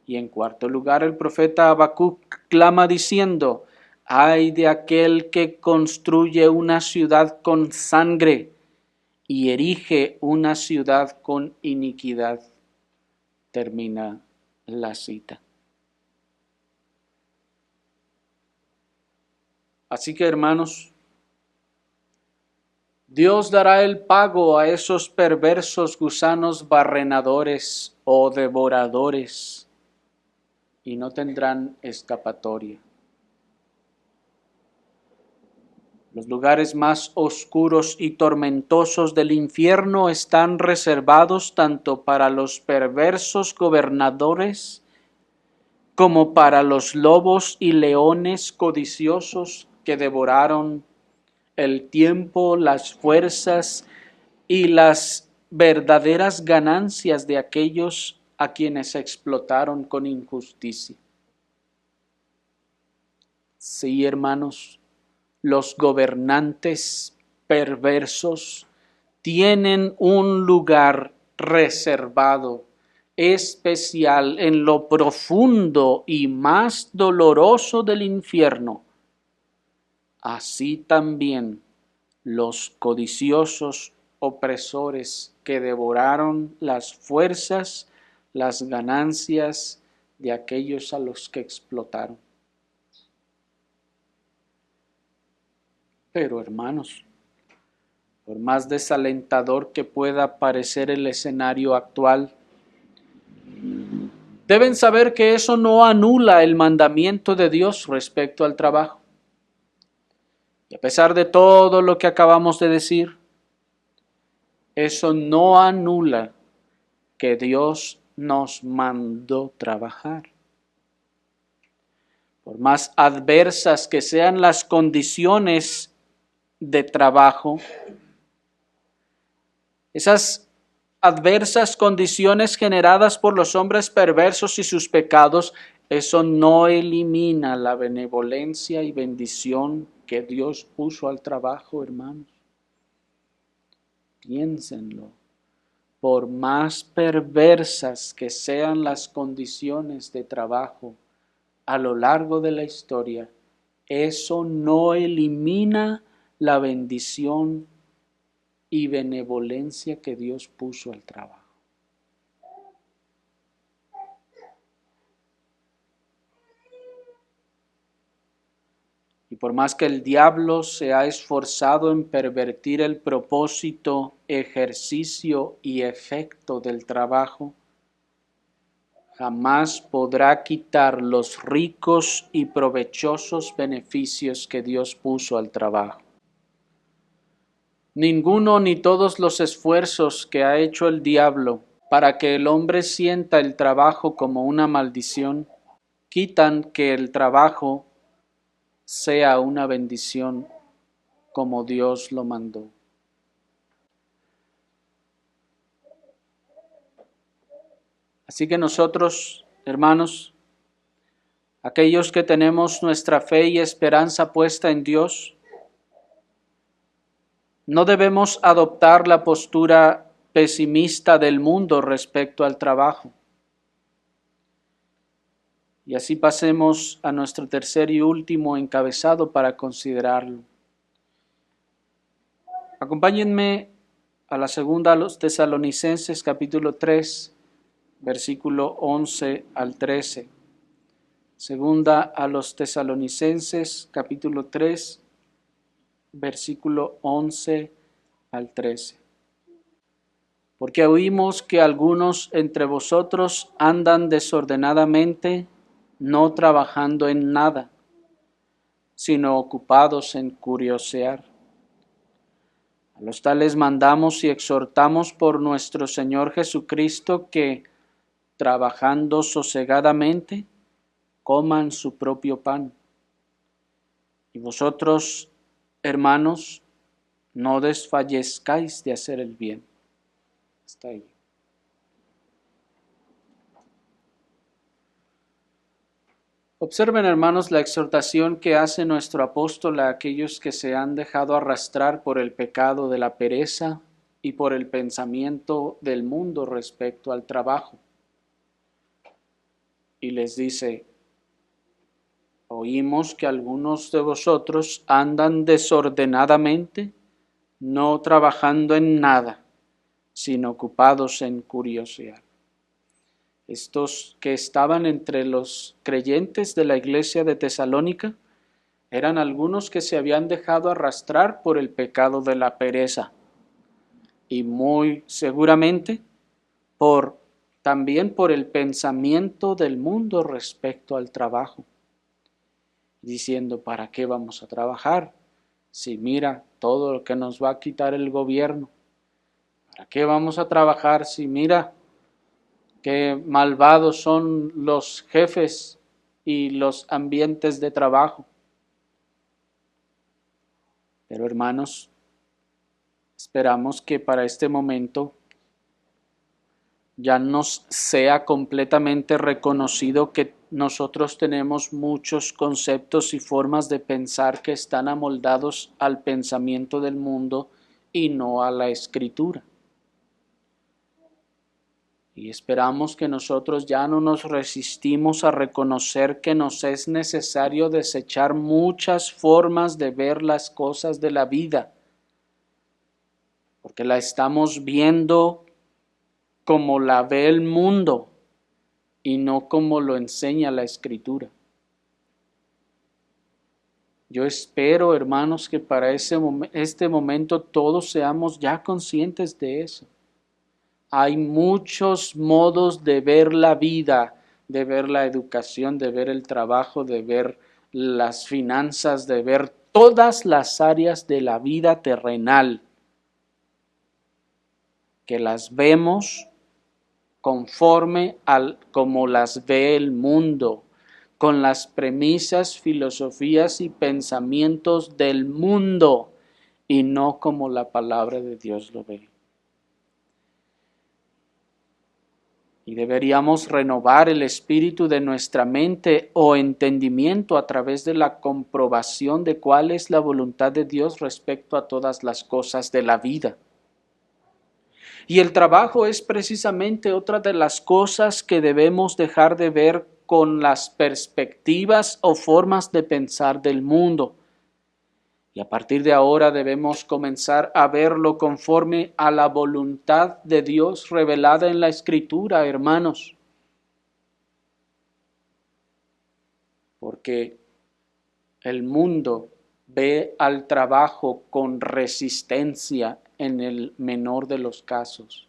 Y en cuarto lugar, el profeta Habacuc clama diciendo: ay de aquel que construye una ciudad con sangre y erige una ciudad con iniquidad. Termina la cita. Así que, hermanos, Dios dará el pago a esos perversos gusanos barrenadores o devoradores, y no tendrán escapatoria. Los lugares más oscuros y tormentosos del infierno están reservados tanto para los perversos gobernadores como para los lobos y leones codiciosos que devoraron el tiempo, las fuerzas y las verdaderas ganancias de aquellos a quienes explotaron con injusticia. Sí, hermanos, los gobernantes perversos tienen un lugar reservado, especial, en lo profundo y más doloroso del infierno. Así también los codiciosos opresores que devoraron las fuerzas, las ganancias de aquellos a los que explotaron. Pero, hermanos, por más desalentador que pueda parecer el escenario actual, deben saber que eso no anula el mandamiento de Dios respecto al trabajo. Y a pesar de todo lo que acabamos de decir, eso no anula que Dios nos mandó trabajar. Por más adversas que sean las condiciones de trabajo, esas adversas condiciones generadas por los hombres perversos y sus pecados, eso no elimina la benevolencia y bendición que Dios puso al trabajo, hermanos. Piénsenlo. Por más perversas que sean las condiciones de trabajo a lo largo de la historia, eso no elimina la bendición y benevolencia que Dios puso al trabajo. Y por más que el diablo se ha esforzado en pervertir el propósito, ejercicio y efecto del trabajo, jamás podrá quitar los ricos y provechosos beneficios que Dios puso al trabajo. Ninguno ni todos los esfuerzos que ha hecho el diablo para que el hombre sienta el trabajo como una maldición, quitan que el trabajo sea una bendición como Dios lo mandó. Así que nosotros, hermanos, aquellos que tenemos nuestra fe y esperanza puesta en Dios, no debemos adoptar la postura pesimista del mundo respecto al trabajo. Y así pasemos a nuestro tercer y último encabezado para considerarlo. Acompáñenme a la segunda a los Tesalonicenses capítulo 3, versículo 11 al 13. Segunda a los Tesalonicenses capítulo 3, versículo 11 al 13. Porque oímos que algunos entre vosotros andan desordenadamente, no trabajando en nada, sino ocupados en curiosear. A los tales mandamos y exhortamos por nuestro Señor Jesucristo que, trabajando sosegadamente, coman su propio pan. Y vosotros, hermanos, no desfallezcáis de hacer el bien. Hasta ahí. Observen, hermanos, la exhortación que hace nuestro apóstol a aquellos que se han dejado arrastrar por el pecado de la pereza y por el pensamiento del mundo respecto al trabajo. Y les dice: oímos que algunos de vosotros andan desordenadamente, no trabajando en nada, sino ocupados en curiosear. Estos que estaban entre los creyentes de la iglesia de Tesalónica eran algunos que se habían dejado arrastrar por el pecado de la pereza y muy seguramente también por el pensamiento del mundo respecto al trabajo, diciendo: ¿para qué vamos a trabajar? Si mira todo lo que nos va a quitar el gobierno. ¿Para qué vamos a trabajar si mira qué malvados son los jefes y los ambientes de trabajo? Pero hermanos, esperamos que para este momento ya nos sea completamente reconocido que nosotros tenemos muchos conceptos y formas de pensar que están amoldados al pensamiento del mundo y no a la Escritura. Y esperamos que nosotros ya no nos resistimos a reconocer que nos es necesario desechar muchas formas de ver las cosas de la vida, porque la estamos viendo como la ve el mundo y no como lo enseña la Escritura. Yo espero, hermanos, que para este momento todos seamos ya conscientes de eso. Hay muchos modos de ver la vida, de ver la educación, de ver el trabajo, de ver las finanzas, de ver todas las áreas de la vida terrenal, que las vemos conforme como las ve el mundo, con las premisas, filosofías y pensamientos del mundo, y no como la palabra de Dios lo ve. Y deberíamos renovar el espíritu de nuestra mente o entendimiento a través de la comprobación de cuál es la voluntad de Dios respecto a todas las cosas de la vida. Y el trabajo es precisamente otra de las cosas que debemos dejar de ver con las perspectivas o formas de pensar del mundo. Y a partir de ahora debemos comenzar a verlo conforme a la voluntad de Dios revelada en la Escritura, hermanos. Porque el mundo ve al trabajo con resistencia en el menor de los casos.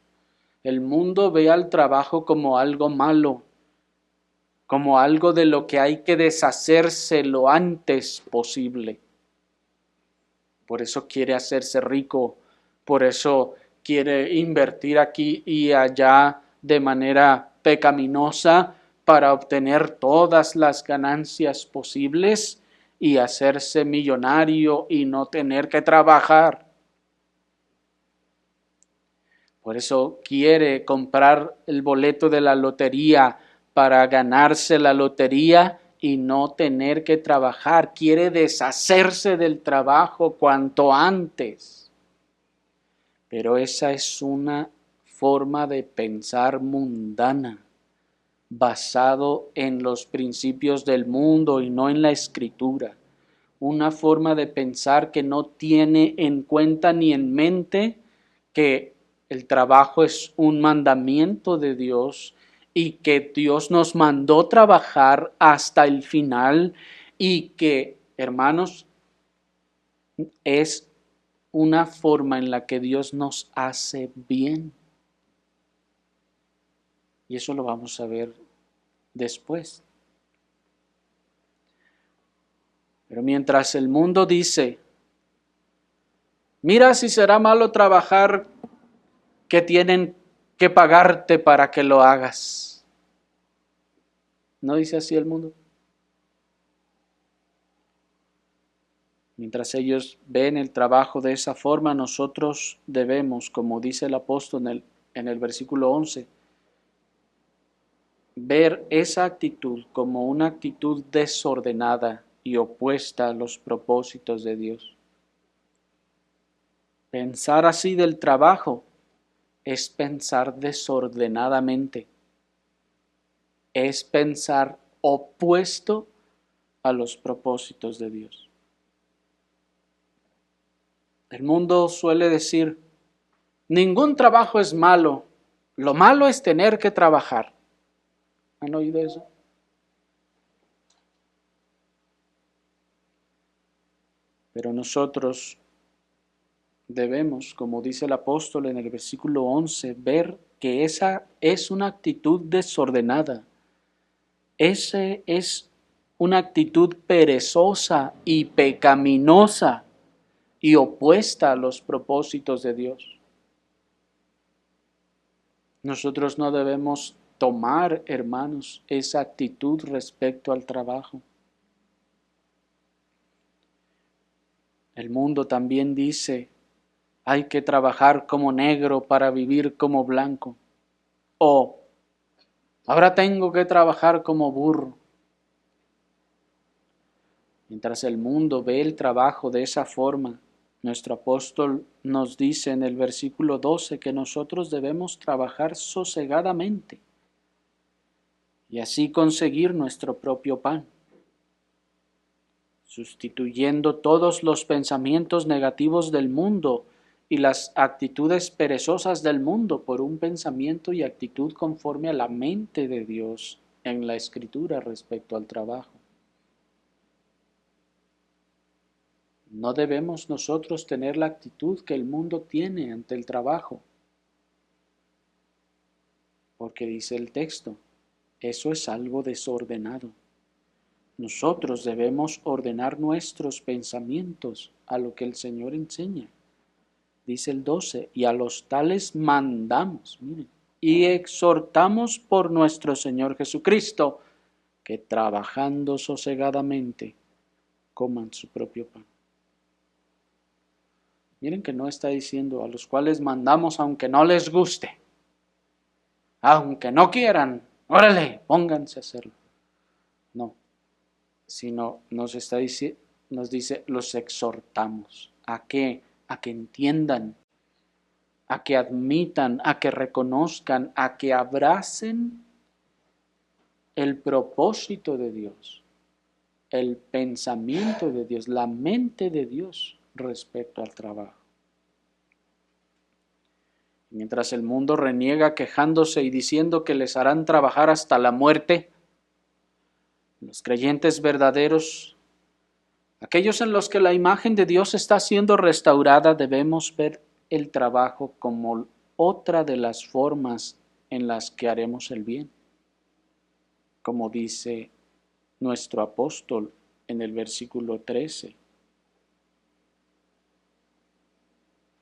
El mundo ve al trabajo como algo malo, como algo de lo que hay que deshacerse lo antes posible. Por eso quiere hacerse rico, por eso quiere invertir aquí y allá de manera pecaminosa para obtener todas las ganancias posibles y hacerse millonario y no tener que trabajar. Por eso quiere comprar el boleto de la lotería para ganarse la lotería y no tener que trabajar. Quiere deshacerse del trabajo cuanto antes. Pero esa es una forma de pensar mundana, basado en los principios del mundo y no en la Escritura. Una forma de pensar que no tiene en cuenta ni en mente que el trabajo es un mandamiento de Dios y que Dios nos mandó trabajar hasta el final y que, hermanos, es una forma en la que Dios nos hace bien. Y eso lo vamos a ver después. Pero mientras el mundo dice, mira si será malo trabajar, que tienen que pagarte para que lo hagas. ¿No dice así el mundo? Mientras ellos ven el trabajo de esa forma, nosotros debemos, como dice el apóstol en el versículo 11, ver esa actitud como una actitud desordenada y opuesta a los propósitos de Dios. Pensar así del trabajo es pensar desordenadamente, es pensar opuesto a los propósitos de Dios. El mundo suele decir, ningún trabajo es malo, lo malo es tener que trabajar. ¿Han oído eso? Pero nosotros debemos, como dice el apóstol en el versículo 11, ver que esa es una actitud desordenada. Esa es una actitud perezosa y pecaminosa y opuesta a los propósitos de Dios. Nosotros no debemos tomar, hermanos, esa actitud respecto al trabajo. El mundo también dice, hay que trabajar como negro para vivir como blanco. O, ahora tengo que trabajar como burro. Mientras el mundo ve el trabajo de esa forma, nuestro apóstol nos dice en el versículo 12 que nosotros debemos trabajar sosegadamente y así conseguir nuestro propio pan, sustituyendo todos los pensamientos negativos del mundo y las actitudes perezosas del mundo por un pensamiento y actitud conforme a la mente de Dios en la Escritura respecto al trabajo. No debemos nosotros tener la actitud que el mundo tiene ante el trabajo, porque dice el texto, eso es algo desordenado. Nosotros debemos ordenar nuestros pensamientos a lo que el Señor enseña. Dice el 12, y a los tales mandamos, miren, y exhortamos por nuestro Señor Jesucristo, que trabajando sosegadamente coman su propio pan. Miren que no está diciendo a los cuales mandamos aunque no les guste, aunque no quieran, órale, pónganse a hacerlo. No, sino nos dice, los exhortamos. ¿A qué? A que entiendan, a que admitan, a que reconozcan, a que abracen el propósito de Dios, el pensamiento de Dios, la mente de Dios respecto al trabajo. Mientras el mundo reniega quejándose y diciendo que les harán trabajar hasta la muerte, los creyentes verdaderos, aquellos en los que la imagen de Dios está siendo restaurada, debemos ver el trabajo como otra de las formas en las que haremos el bien, como dice nuestro apóstol en el versículo 13.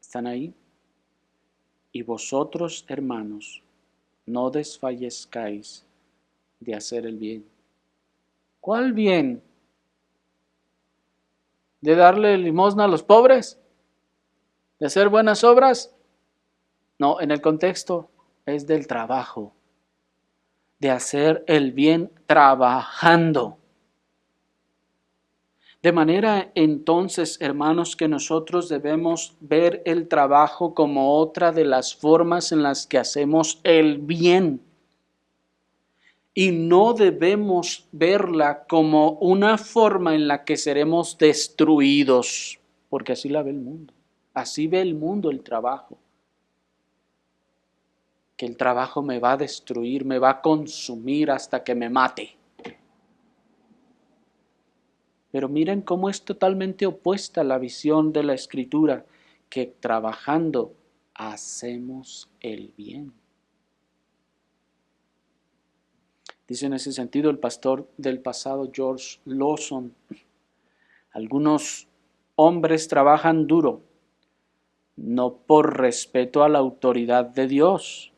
¿Están ahí? Y vosotros, hermanos, no desfallezcáis de hacer el bien. ¿Cuál bien? ¿De darle limosna a los pobres? ¿De hacer buenas obras? No, en el contexto es del trabajo, de hacer el bien trabajando. De manera entonces, hermanos, que nosotros debemos ver el trabajo como otra de las formas en las que hacemos el bien. Y no debemos verla como una forma en la que seremos destruidos, porque así la ve el mundo. Así ve el mundo el trabajo. Que el trabajo me va a destruir, me va a consumir hasta que me mate. Pero miren cómo es totalmente opuesta la visión de la Escritura, que trabajando hacemos el bien. Dice en ese sentido el pastor del pasado George Lawson: algunos hombres trabajan duro, no por respeto a la autoridad de Dios,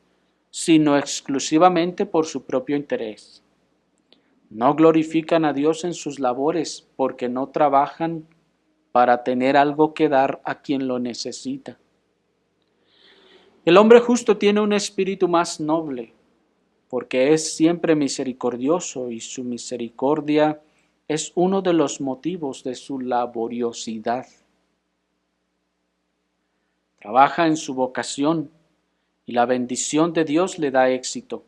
sino exclusivamente por su propio interés. No glorifican a Dios en sus labores porque no trabajan para tener algo que dar a quien lo necesita. El hombre justo tiene un espíritu más noble, porque es siempre misericordioso y su misericordia es uno de los motivos de su laboriosidad. Trabaja en su vocación y la bendición de Dios le da éxito.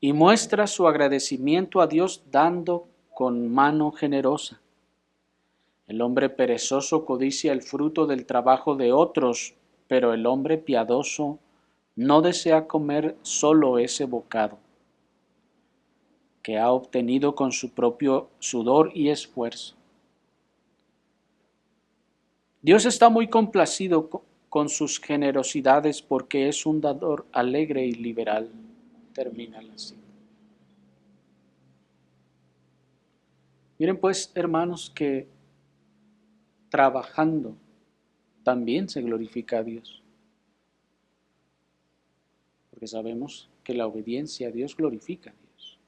Y muestra su agradecimiento a Dios dando con mano generosa. El hombre perezoso codicia el fruto del trabajo de otros, pero el hombre piadoso no desea comer solo ese bocado que ha obtenido con su propio sudor y esfuerzo. Dios está muy complacido con sus generosidades porque es un dador alegre y liberal. Termina la cita. Miren pues, hermanos, que trabajando también se glorifica a Dios. Porque sabemos que la obediencia a Dios glorifica a Dios.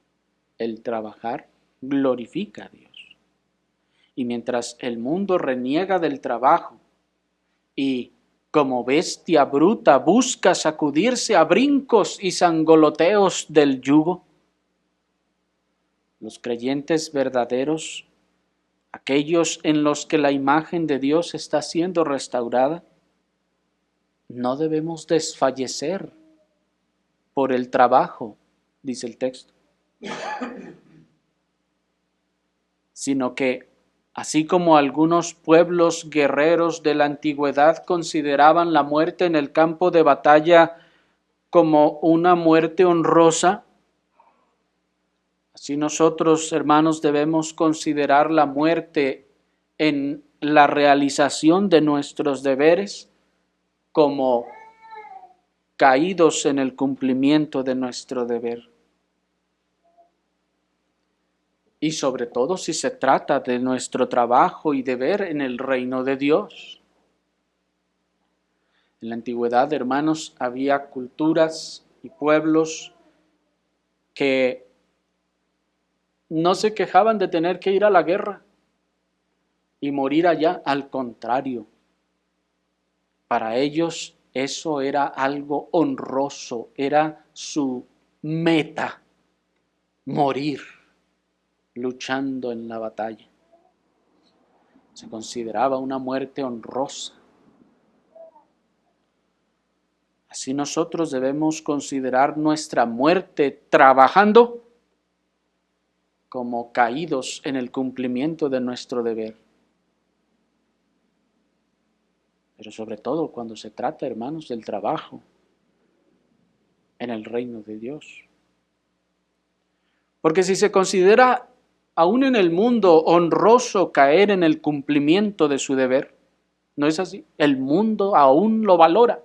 El trabajar glorifica a Dios. Y mientras el mundo reniega del trabajo y como bestia bruta busca sacudirse a brincos y sangoloteos del yugo, los creyentes verdaderos, aquellos en los que la imagen de Dios está siendo restaurada, no debemos desfallecer por el trabajo, dice el texto, sino que, así como algunos pueblos guerreros de la antigüedad consideraban la muerte en el campo de batalla como una muerte honrosa, así nosotros, hermanos, debemos considerar la muerte en la realización de nuestros deberes como caídos en el cumplimiento de nuestro deber. Y sobre todo si se trata de nuestro trabajo y deber en el reino de Dios. En la antigüedad, hermanos, había culturas y pueblos que no se quejaban de tener que ir a la guerra y morir allá. Al contrario, para ellos eso era algo honroso, era su meta, morir luchando en la batalla. Se consideraba una muerte honrosa. Así nosotros debemos considerar nuestra muerte trabajando como caídos en el cumplimiento de nuestro deber. Pero sobre todo cuando se trata, hermanos, del trabajo en el reino de Dios. Porque si se considera aún en el mundo honroso caer en el cumplimiento de su deber, ¿no es así? El mundo aún lo valora.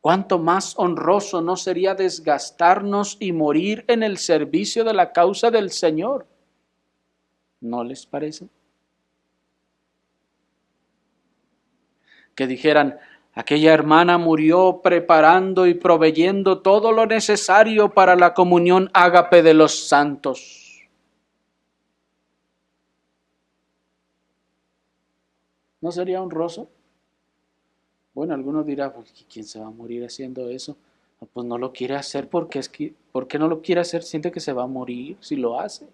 ¿Cuánto más honroso no sería desgastarnos y morir en el servicio de la causa del Señor? ¿No les parece? Que dijeran, aquella hermana murió preparando y proveyendo todo lo necesario para la comunión ágape de los santos. ¿No sería honroso? Bueno, algunos dirán, pues, ¿quién se va a morir haciendo eso? No, pues no lo quiere hacer porque ¿por qué no lo quiere hacer? Siente que se va a morir si lo hace.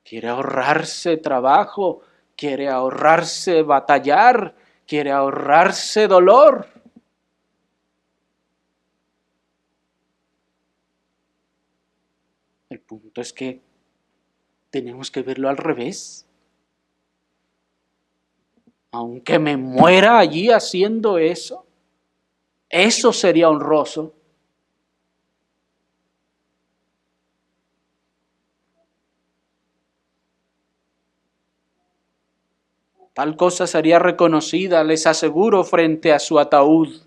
Quiere ahorrarse trabajo, quiere ahorrarse batallar, quiere ahorrarse dolor. El punto es que tenemos que verlo al revés. Aunque me muera allí haciendo eso sería honroso. Tal cosa sería reconocida, les aseguro, frente a su ataúd.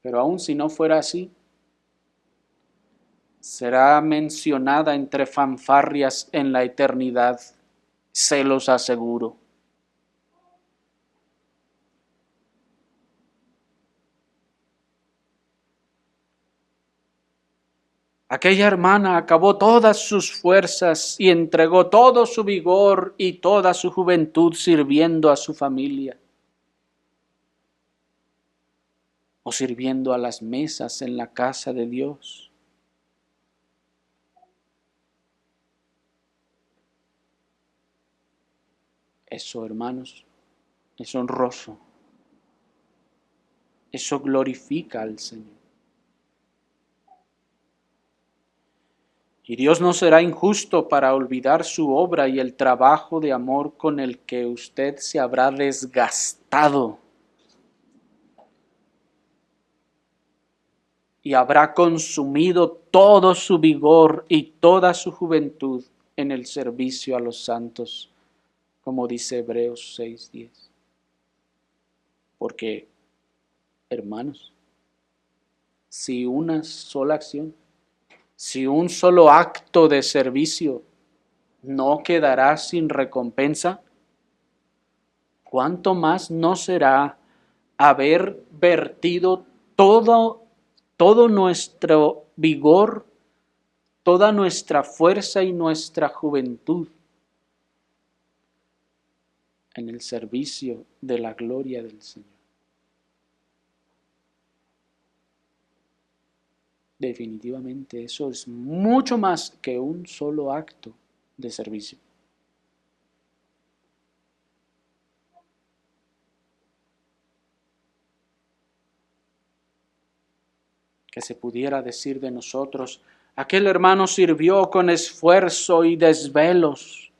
Pero aun si no fuera así, será mencionada entre fanfarrias en la eternidad, se los aseguro. Aquella hermana acabó todas sus fuerzas y entregó todo su vigor y toda su juventud sirviendo a su familia o sirviendo a las mesas en la casa de Dios. Eso, hermanos, es honroso. Eso glorifica al Señor. Y Dios no será injusto para olvidar su obra y el trabajo de amor con el que usted se habrá desgastado y habrá consumido todo su vigor y toda su juventud en el servicio a los santos, como dice Hebreos 6:10. Porque, hermanos, si una sola acción, si un solo acto de servicio no quedará sin recompensa, ¿cuánto más no será haber vertido todo nuestro vigor, toda nuestra fuerza y nuestra juventud en el servicio de la gloria del Señor? Definitivamente eso es mucho más que un solo acto de servicio. Que se pudiera decir de nosotros, aquel hermano sirvió con esfuerzo y desvelos,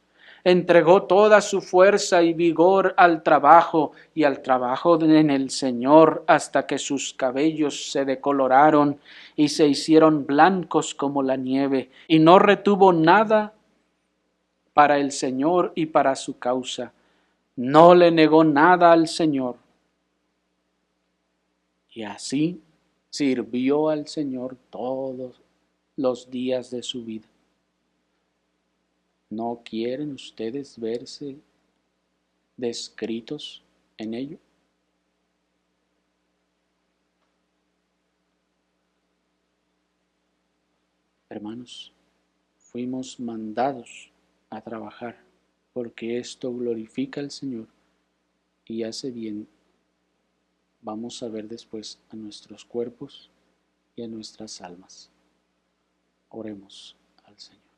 entregó toda su fuerza y vigor al trabajo y al trabajo en el Señor hasta que sus cabellos se decoloraron y se hicieron blancos como la nieve, y no retuvo nada para el Señor y para su causa. No le negó nada al Señor. Y así sirvió al Señor todos los días de su vida. ¿No quieren ustedes verse descritos en ello? Hermanos, fuimos mandados a trabajar porque esto glorifica al Señor y hace bien. Vamos a ver después a nuestros cuerpos y a nuestras almas. Oremos al Señor.